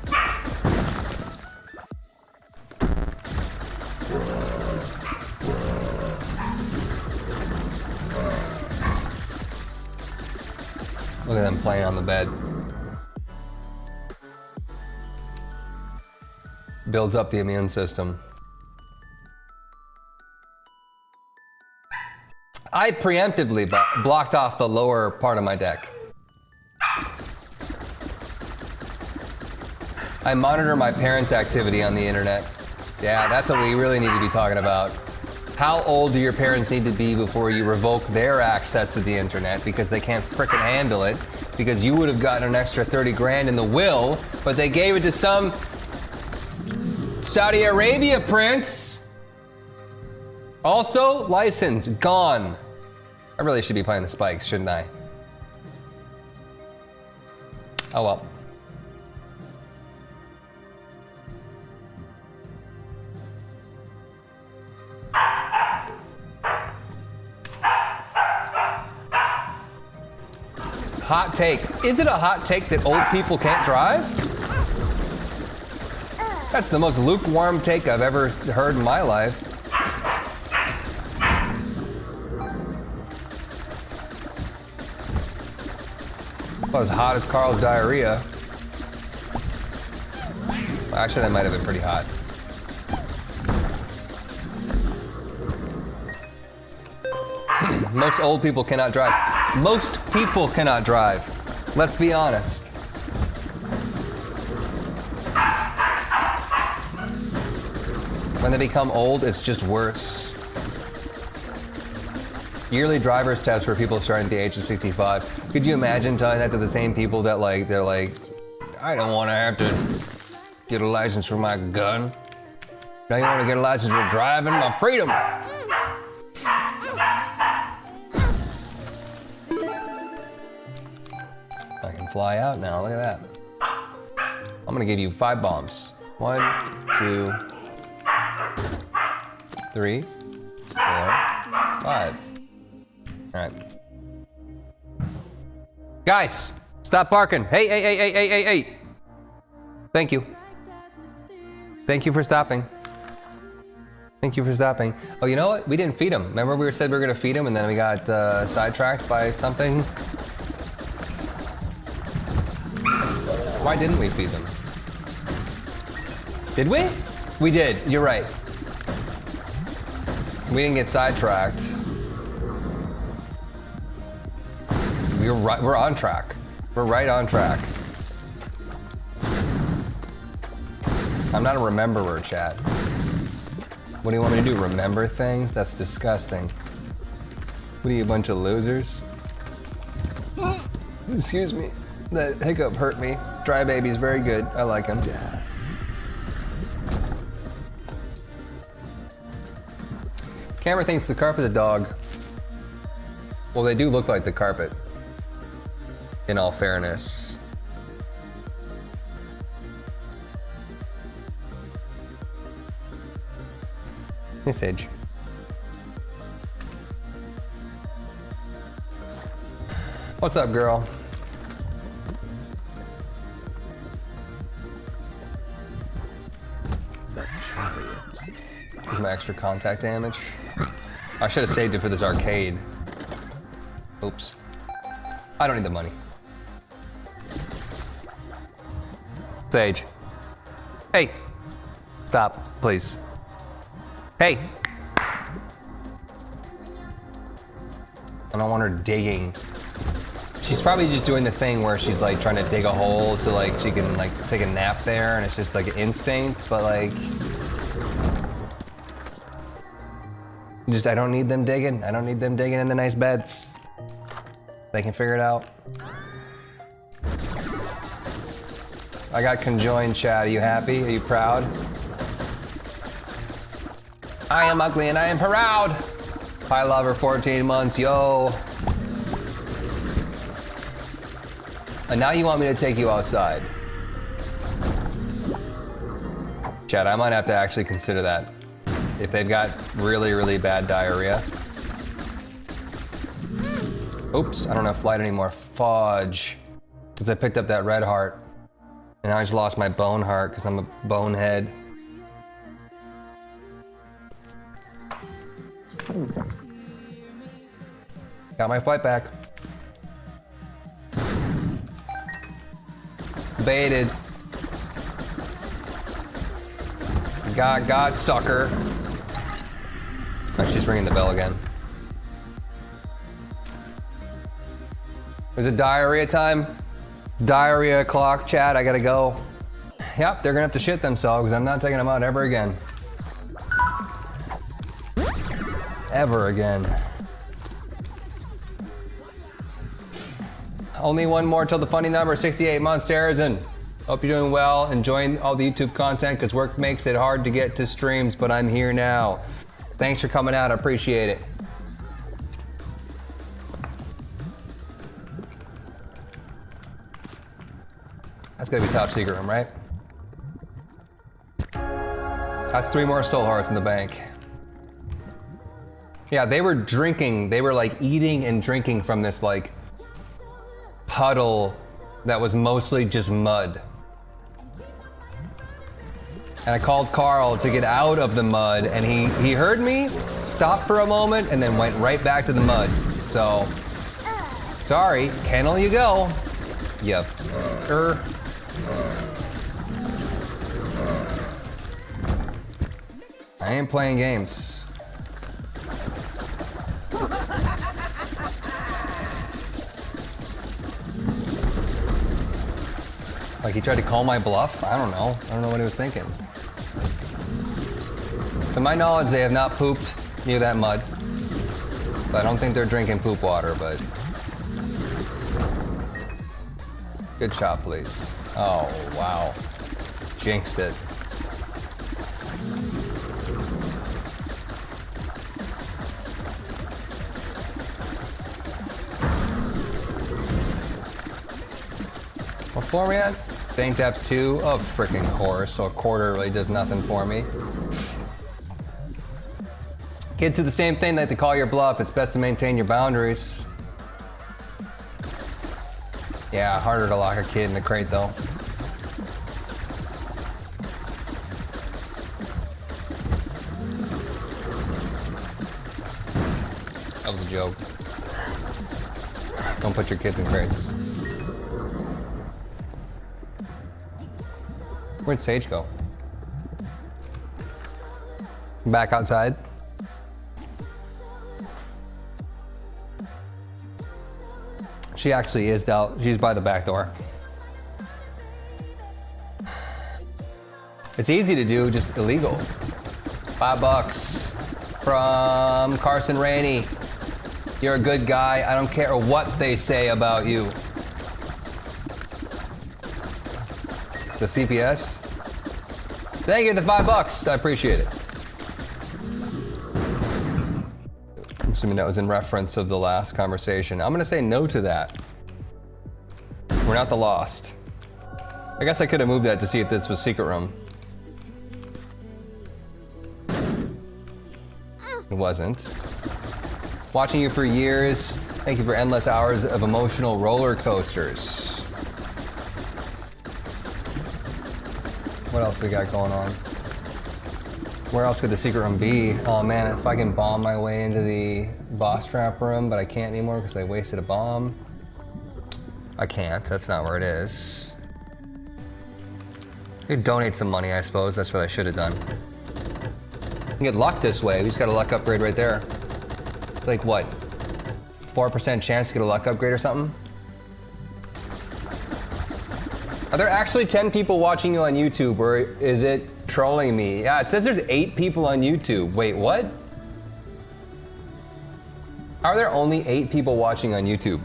Look at them playing on the bed. Builds up the immune system. I preemptively blocked off the lower part of my deck. I monitor my parents' activity on the internet. Yeah, that's what we really need to be talking about. How old do your parents need to be before you revoke their access to the internet because they can't frickin' handle it? Because you would have gotten an extra 30 grand in the will, but they gave it to some Saudi Arabia prince. Also, license gone. I really should be playing the spikes, shouldn't I? Oh well. Hot take. Is it a hot take that old people can't drive? That's the most lukewarm take I've ever heard in my life. Well, as hot as Carl's diarrhea. Actually, that might have been pretty hot. Most old people cannot drive. Most people cannot drive. Let's be honest. When they become old, it's just worse. Yearly driver's test for people starting at the age of 65. Could you imagine telling that to the same people that they're like, I don't want to have to get a license for my gun. Now you want to get a license for driving? My freedom. I can fly out now, look at that. I'm gonna give you 5 bombs. 1, 2, 3, 4, 5. All right. Guys, stop barking. Hey. Thank you. Thank you for stopping. Thank you for stopping. Oh, you know what? We didn't feed him. Remember we said we were gonna feed him and then we got sidetracked by something? Why didn't we feed them? Did we? We did, you're right. We didn't get sidetracked. We're on track. We're right on track. I'm not a rememberer, chat. What do you want me to do, remember things? That's disgusting. What are you, a bunch of losers? Excuse me, that hiccup hurt me. Dry Baby's very good, I like him. Yeah. Camera thinks the carpet's a dog. Well, they do look like the carpet, in all fairness. Hey, Sage. What's up, girl? Some extra contact damage. I should have saved it for this arcade. Oops. I don't need the money. Sage. Hey. Stop, please. Hey. I don't want her digging. She's probably just doing the thing where she's like trying to dig a hole so like she can like take a nap there and it's just like an instinct, but like I don't need them digging. I don't need them digging in the nice beds. They can figure it out. I got conjoined, chat. Are you happy? Are you proud? I am ugly and I am proud. Hi, lover, 14 months, yo. And now you want me to take you outside. Chat, I might have to actually consider that. If they've got really, really bad diarrhea. Oops, I don't have flight anymore. Fudge. Because I picked up that red heart. And now I just lost my bone heart because I'm a bonehead. Got my flight back. Baited. Got, sucker. Oh, she's ringing the bell again. Is it diarrhea time? Diarrhea clock, chat, I gotta go. Yep, they're gonna have to shit themselves because I'm not taking them out ever again. ever again. Only one more till the funny number, 68 months, Sarazen. Hope you're doing well, enjoying all the YouTube content, because work makes it hard to get to streams, but I'm here now. Thanks for coming out, I appreciate it. That's gonna be top secret room, right? That's 3 more soul hearts in the bank. Yeah, they were drinking, they were like eating and drinking from this like puddle that was mostly just mud. And I called Carl to get out of the mud, and he heard me, stopped for a moment, and then went right back to the mud. So, sorry, kennel you go. Yep. I ain't playing games. Like he tried to call my bluff? I don't know. I don't know what he was thinking. To my knowledge, they have not pooped near that mud. So I don't think they're drinking poop water, but... Good shot, please. Oh, wow. Jinxed it. What floor are we at? Bank depths 2? Oh, freaking course. So a quarter really does nothing for me. Kids do the same thing, they like to call your bluff. It's best to maintain your boundaries. Yeah, harder to lock a kid in the crate though. That was a joke. Don't put your kids in crates. Where'd Sage go? Back outside. She actually is out. She's by the back door. It's easy to do, just illegal. $5 from Carson Rainey. You're a good guy. I don't care what they say about you. The CPS? Thank you for the $5. I appreciate it. I'm assuming that was in reference of the last conversation. I'm gonna say no to that. We're not the Lost. I guess I could have moved that to see if this was secret room. It wasn't. Watching you for years. Thank you for endless hours of emotional roller coasters. What else we got going on? Where else could the secret room be? Oh man, if I can bomb my way into the boss trap room, but I can't anymore because I wasted a bomb. I can't, that's not where it is. I could donate some money, I suppose. That's what I should have done. You can get luck this way. We just got a luck upgrade right there. It's like what? 4% chance to get a luck upgrade or something? Are there actually 10 people watching you on YouTube, or is it trolling me? Yeah, it says there's 8 people on YouTube. Wait, what? Are there only 8 people watching on YouTube?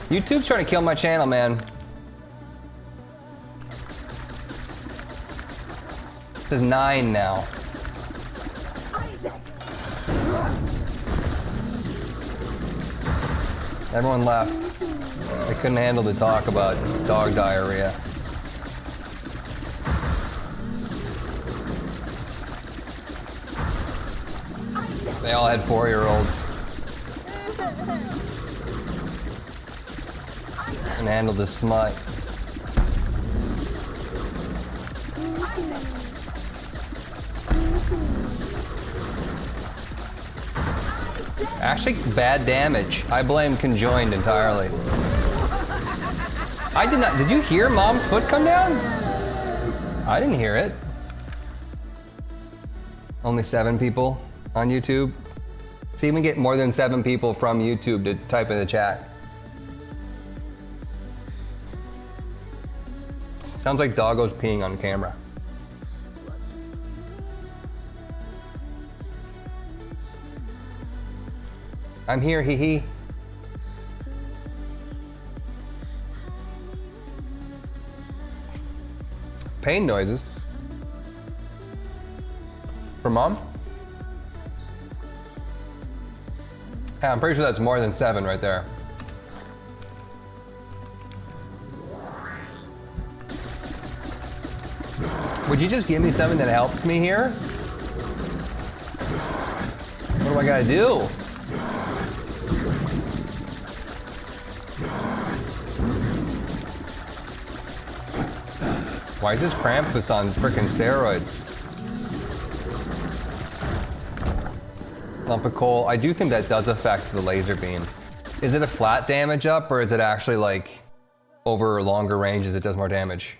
YouTube's trying to kill my channel, man. There's 9 now. Everyone left. I couldn't handle the talk about dog diarrhea. They all had 4-year-olds. And handled the smut. Actually, bad damage. I blame conjoined entirely. I did not. Did you hear Mom's foot come down? I didn't hear it. Only 7 people on YouTube. See, we get more than 7 people from YouTube to type in the chat. Sounds like Doggo's peeing on camera. I'm here, hee hee. Pain noises. For mom? Yeah, I'm pretty sure that's more than 7 right there. Would you just give me something that helps me here? What do I gotta do? Why is this Krampus on frickin' steroids? Lump of coal. I do think that does affect the laser beam. Is it a flat damage up, or is it actually like over longer ranges it does more damage?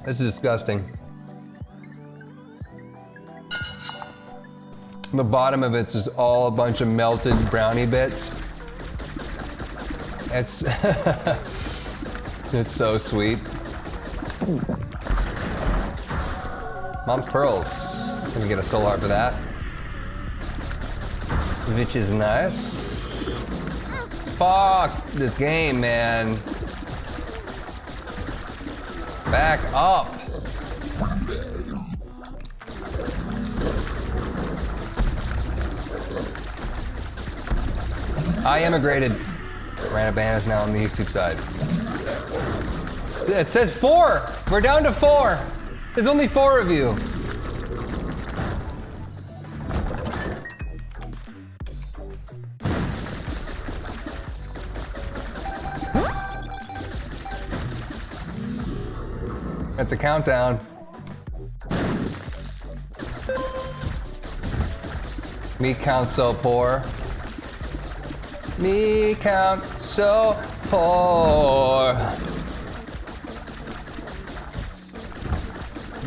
This is disgusting. The bottom of it's just all a bunch of melted brownie bits. It's it's so sweet. Mom's pearls. Let me get a soul heart for that. Which is nice. Fuck this game, man. Back up. I immigrated. Ranaban is now on the YouTube side. It says 4. We're down to 4. There's only 4 of you. That's a countdown. Me count so poor. Me count so poor.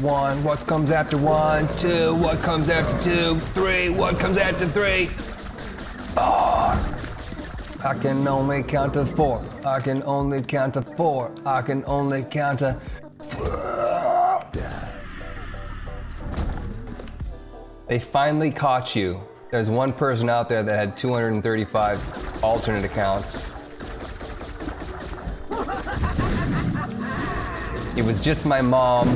1, what comes after 1? 2, what comes after 2? 3, what comes after 3? 4. I can only count to 4. I can only count to 4. I can only count to 4. They finally caught you. There's one person out there that had 235 alternate accounts. It was just my mom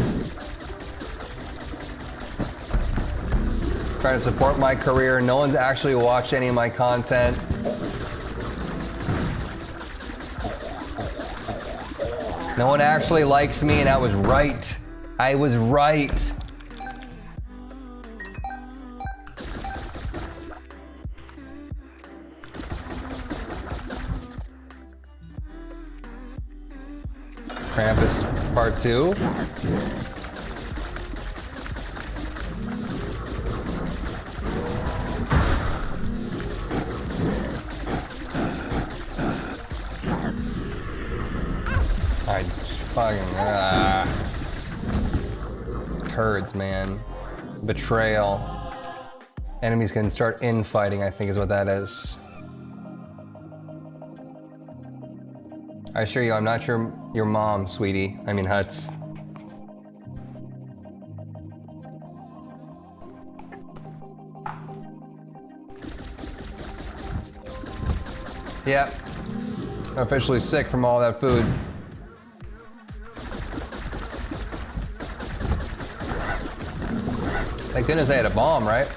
trying to support my career. No one's actually watched any of my content. No one actually likes me, and I was right. I was right. Krampus Part 2. I fucking turds, man. Betrayal. Enemies can start infighting, I think is what that is. I assure you, I'm not your mom, sweetie. I mean, Huts. Yep. Officially sick from all that food. Thank goodness I had a bomb, right?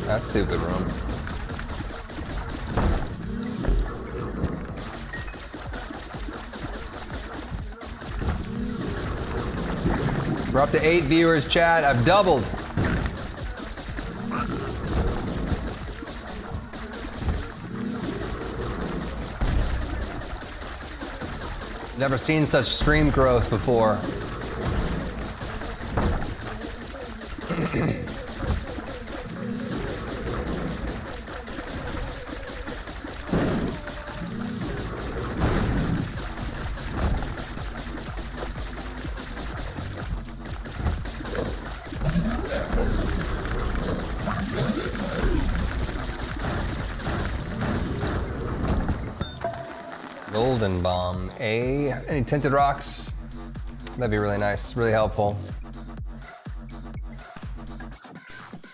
That's stupid room. We're up to 8 viewers, chat. I've doubled. Never seen such stream growth before. Golden Bomb. Any tinted rocks? That'd be really nice, really helpful.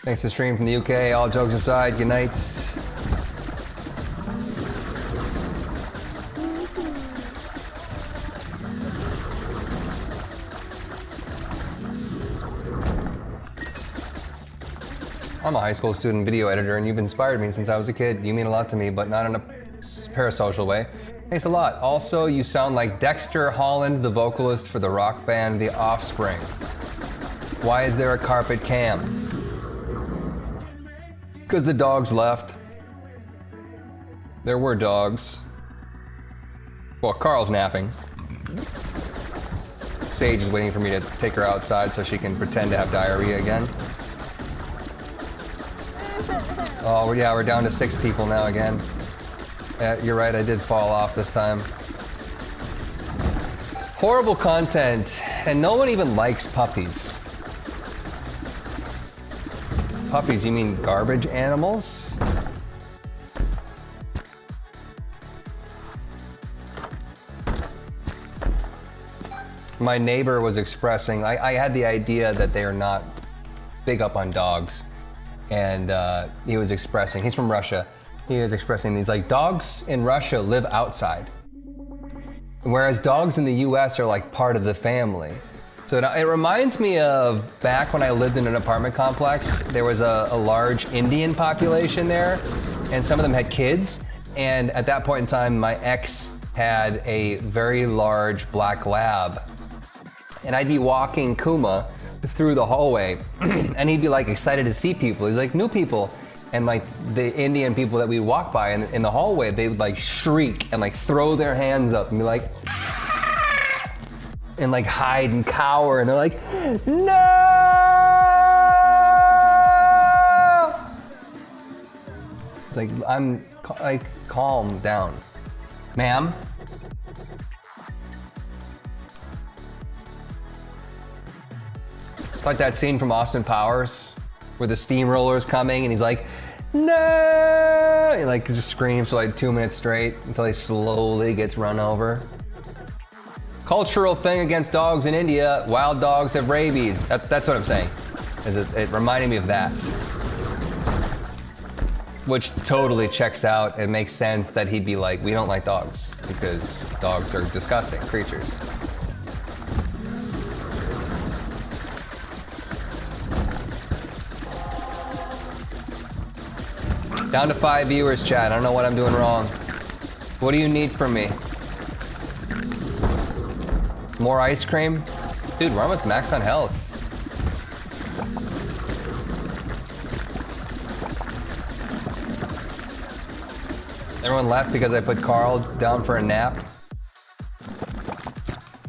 Thanks to stream from the UK. All jokes aside, good night. I'm a high school student video editor and you've inspired me since I was a kid. You mean a lot to me, but not in a parasocial way. Thanks a lot. Also, you sound like Dexter Holland, the vocalist for the rock band The Offspring. Why is there a carpet cam? Because the dogs left. There were dogs. Well, Carl's napping. Sage is waiting for me to take her outside so she can pretend to have diarrhea again. Oh, yeah, we're down to 6 people now again. Yeah, you're right, I did fall off this time. Horrible content, and no one even likes puppies. Puppies, you mean garbage animals? My neighbor was expressing, I had the idea that they are not big up on dogs. And he was expressing, he's from Russia. He was expressing these like, dogs in Russia live outside. Whereas dogs in the US are like part of the family. So it reminds me of back when I lived in an apartment complex, there was a large Indian population there, and some of them had kids. And at that point in time, my ex had a very large black lab. And I'd be walking Kuma through the hallway, and he'd be like excited to see people. He's like, new people. And like the Indian people that we walk by in the hallway, they would like shriek and like throw their hands up and be like, ah! And like hide and cower, and they're like, no! It's like, I'm like, calm down. Ma'am? It's like that scene from Austin Powers where the steamroller's coming and he's like, no! He like just screams for like 2 minutes straight until he slowly gets run over. Cultural thing against dogs in India, wild dogs have rabies. That's what I'm saying. It reminded me of that. Which totally checks out. It makes sense that he'd be like, we don't like dogs because dogs are disgusting creatures. Down to 5 viewers, chat. I don't know what I'm doing wrong. What do you need from me? More ice cream? Dude, we're almost max on health. Everyone left because I put Carl down for a nap.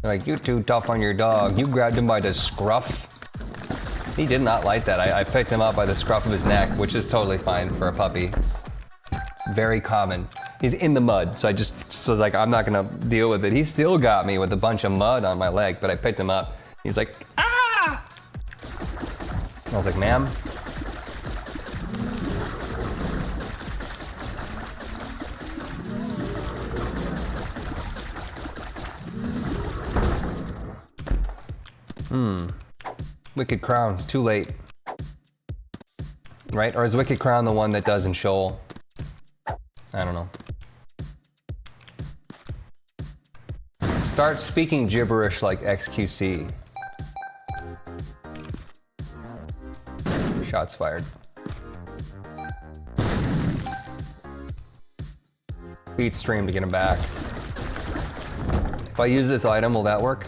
They're like, you too tough on your dog. You grabbed him by the scruff. He did not like that. I picked him up by the scruff of his neck, which is totally fine for a puppy. Very common. He's in the mud, so I just was like, I'm not gonna deal with it. He still got me with a bunch of mud on my leg, but I picked him up. He was like, ah! I was like, ma'am? Wicked Crown's too late. Right? Or is Wicked Crown the one that does in Shoal? I don't know. Start speaking gibberish like XQC. Shots fired. Beat stream to get him back. If I use this item, will that work?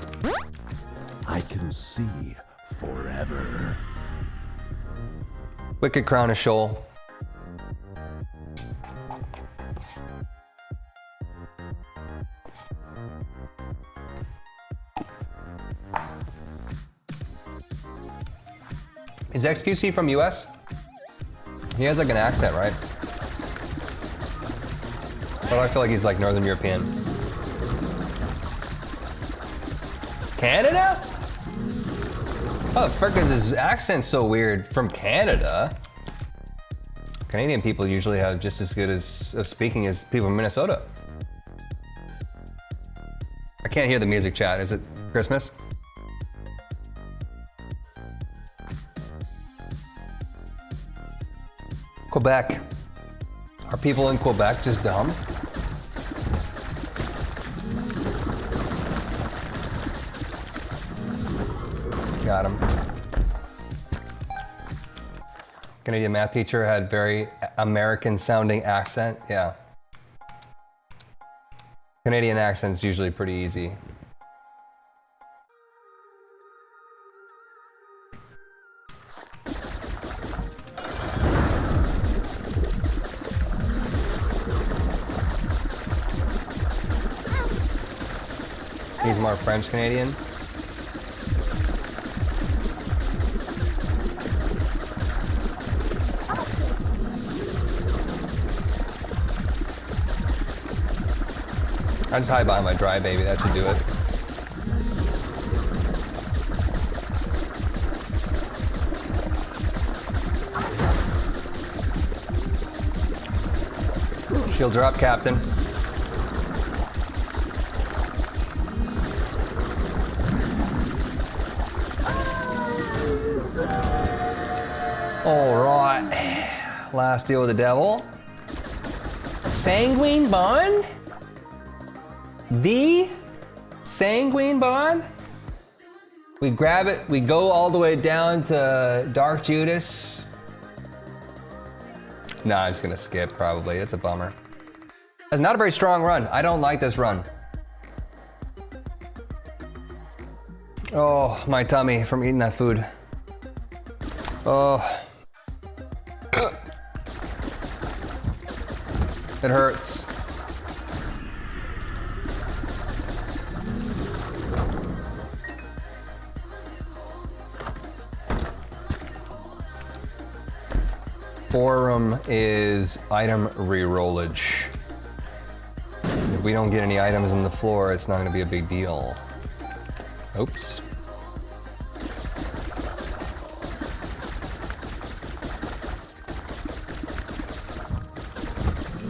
I can see forever. Wicked Crown of Shoal. Is XQC from US? He has like an accent, right? But I feel like he's like Northern European. Canada? How the frick is his accent so weird? From Canada? Canadian people usually have just as good as of speaking as people from Minnesota. I can't hear the music, chat. Is it Christmas? Quebec. Are people in Quebec just dumb? Got him. Canadian math teacher had very American sounding accent. Yeah. Canadian accent's usually pretty easy. He's more French Canadian. I just hide behind my dry baby, that should do it. Shields are up, Captain. All right, last deal with the devil. Sanguine Bond? The Sanguine Bond? We grab it, we go all the way down to Dark Judas. Nah, I'm just gonna skip probably, it's a bummer. That's not a very strong run. I don't like this run. Oh, my tummy from eating that food. Oh. It hurts. Forum is item rerollage. If we don't get any items on the floor, it's not gonna be a big deal. Oops.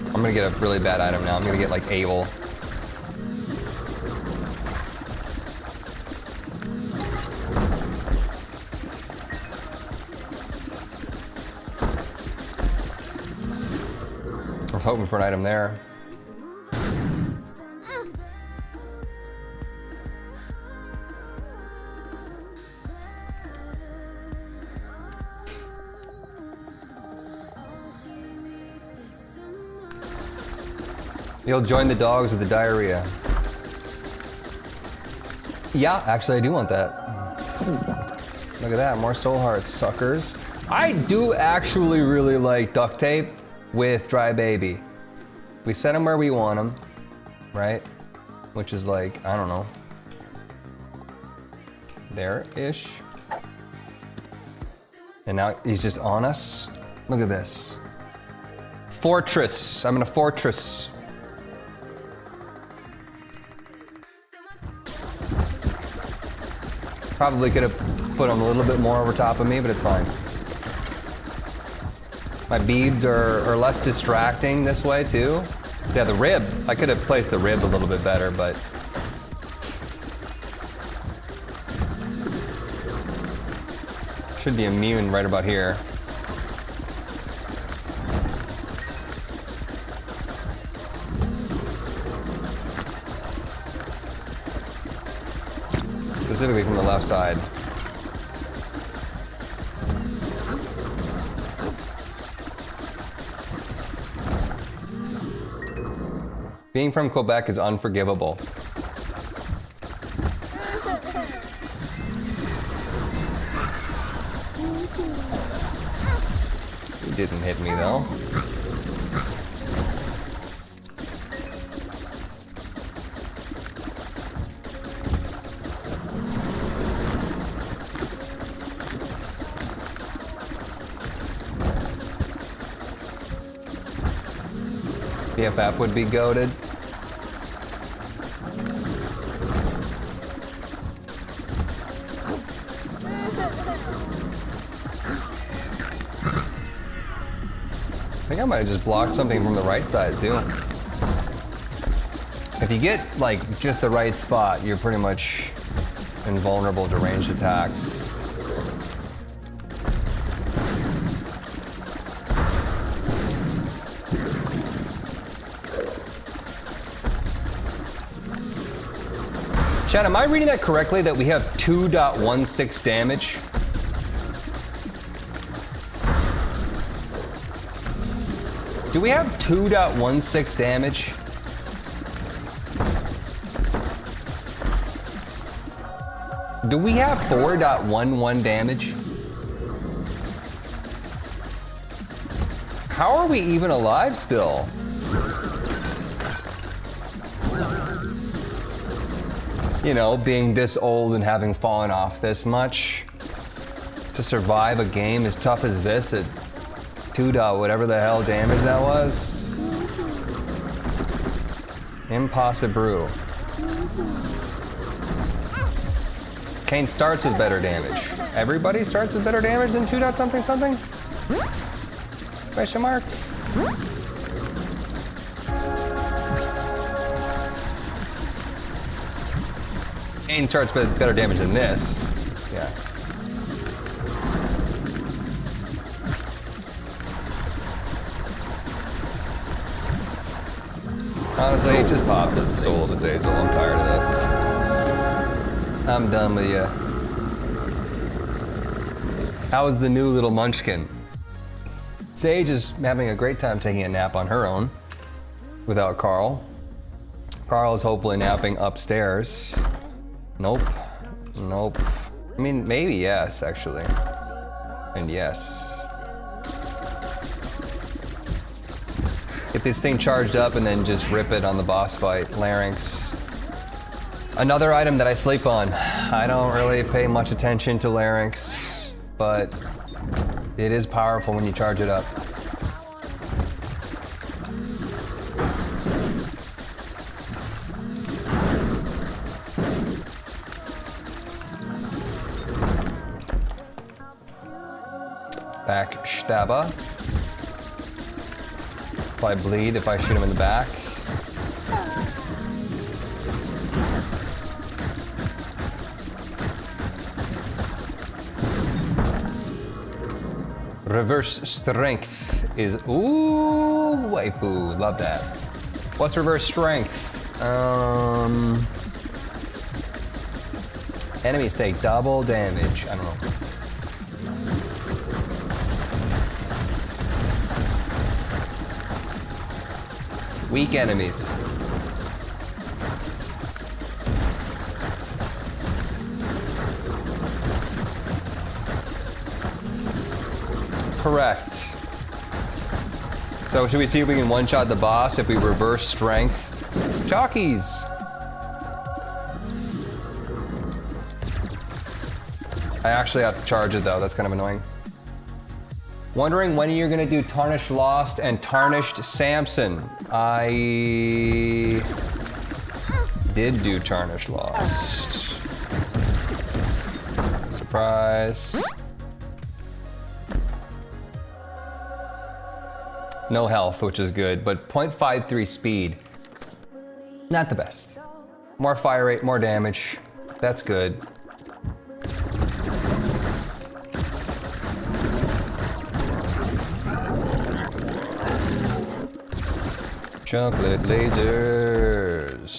I'm gonna get a really bad item now. I'm gonna get like Able. I was hoping for an item there. You'll join the dogs with the diarrhea. Yeah, actually I do want that. Look at that, more soul hearts, suckers. I do actually really like duct tape with dry baby. We set them where we want them, right? Which is like, I don't know, there-ish. And now he's just on us. Look at this. Fortress, I'm in a fortress. Probably could have put him a little bit more over top of me, but it's fine. My beads are less distracting this way too. Yeah, the rib. I could have placed the rib a little bit better, but should be immune right about here. Specifically from the left side. Being from Quebec is unforgivable. He didn't hit me though. BFF would be goated. I think I might have just blocked something from the right side too. If you get like just the right spot, you're pretty much invulnerable to ranged attacks. Chad, am I reading that correctly that we have 2.16 damage? Do we have 2.16 damage? Do we have 4.11 damage? How are we even alive still? You know, being this old and having fallen off this much, to survive a game as tough as this at 2. Whatever the hell damage that was. Impossible. Kane starts with better damage. Everybody starts with better damage than 2. Something something? Question mark? Kane starts with better damage than this. Yeah. Honestly, just pop the soul of Azazel. I'm tired of this. I'm done with you. How is the new little munchkin? Sage is having a great time taking a nap on her own without Carl. Carl is hopefully napping upstairs. Nope. Nope. I mean, maybe yes, actually. And yes. Get this thing charged up and then just rip it on the boss fight. Larynx. Another item that I sleep on. I don't really pay much attention to Larynx, but it is powerful when you charge it up. Backstabber. Apply bleed if I shoot him in the back. Reverse strength is, ooh, waifu, love that. What's reverse strength? Enemies take double damage, I don't know. Weak enemies. Correct. So should we see if we can one-shot the boss if we reverse strength? Jockeys! I actually have to charge it though, that's kind of annoying. Wondering when you're gonna do Tarnished Lost and Tarnished Samson. I did do Tarnished Lost. Surprise. No health, which is good, but 0.53 speed. Not the best. More fire rate, more damage. That's good. Chocolate lasers.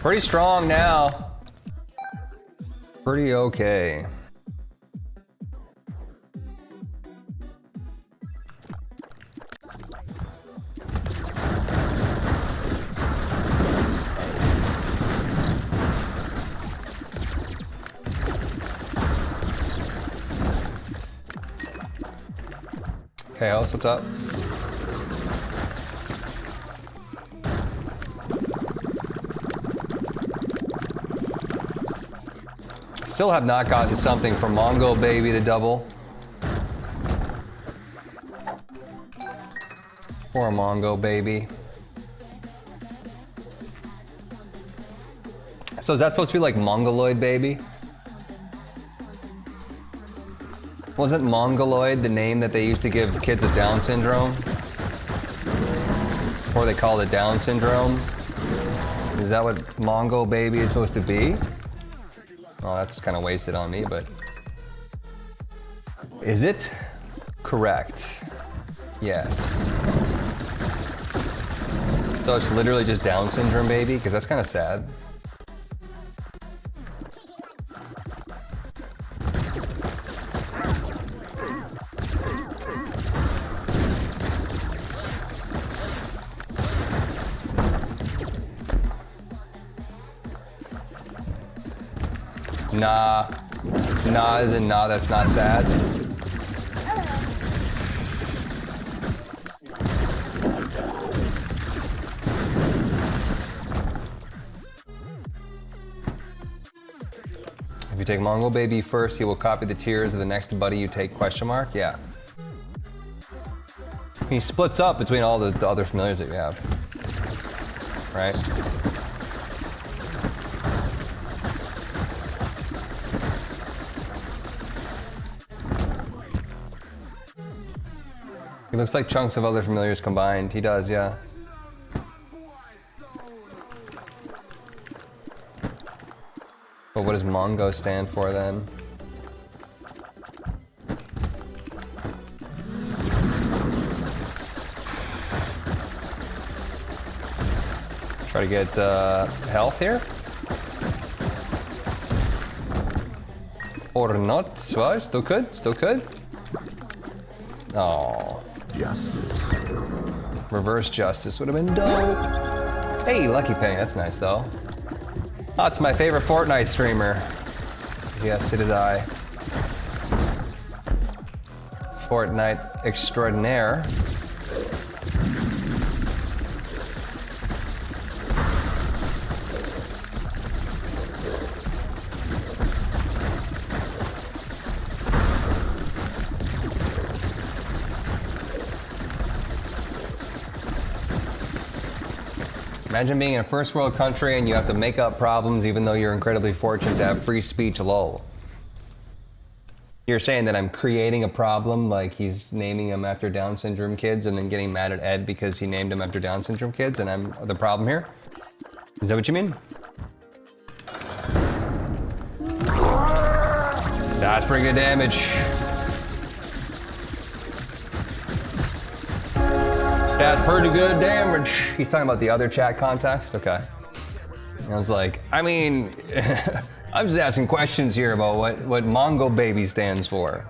Pretty strong now. Pretty okay. Chaos, what's up? Still have not gotten something from Mongo Baby to double. Poor Mongo Baby. So is that supposed to be like Mongoloid baby? Wasn't Mongoloid the name that they used to give kids with Down syndrome? Or they called it Down syndrome? Is that what Mongo baby is supposed to be? Well, that's kind of wasted on me, but... Is it correct? Yes. So it's literally just Down syndrome baby? Because that's kind of sad. Nah. Nah as in nah, that's not sad. If you take Mongol baby first, he will copy the tears of the next buddy you take, question mark? Yeah. He splits up between all the other familiars that you have. Right? He looks like chunks of other familiars combined. He does, yeah. But what does Mongo stand for then? Try to get health here? Or not? Well, still good, still good. Oh. Justice. Reverse justice would have been dope. Hey, Lucky Penny, that's nice though. Oh, it's my favorite Fortnite streamer. Yes, it is I. Fortnite extraordinaire. Imagine being in a first world country and you have to make up problems even though you're incredibly fortunate to have free speech, lol. You're saying that I'm creating a problem, like he's naming them after Down syndrome kids and then getting mad at Ed because he named them after Down syndrome kids and I'm the problem here? Is that what you mean? That's pretty good damage. That's pretty good damage. He's talking about the other chat context? Okay. I was like, I mean, I'm just asking questions here about what Mongo baby stands for.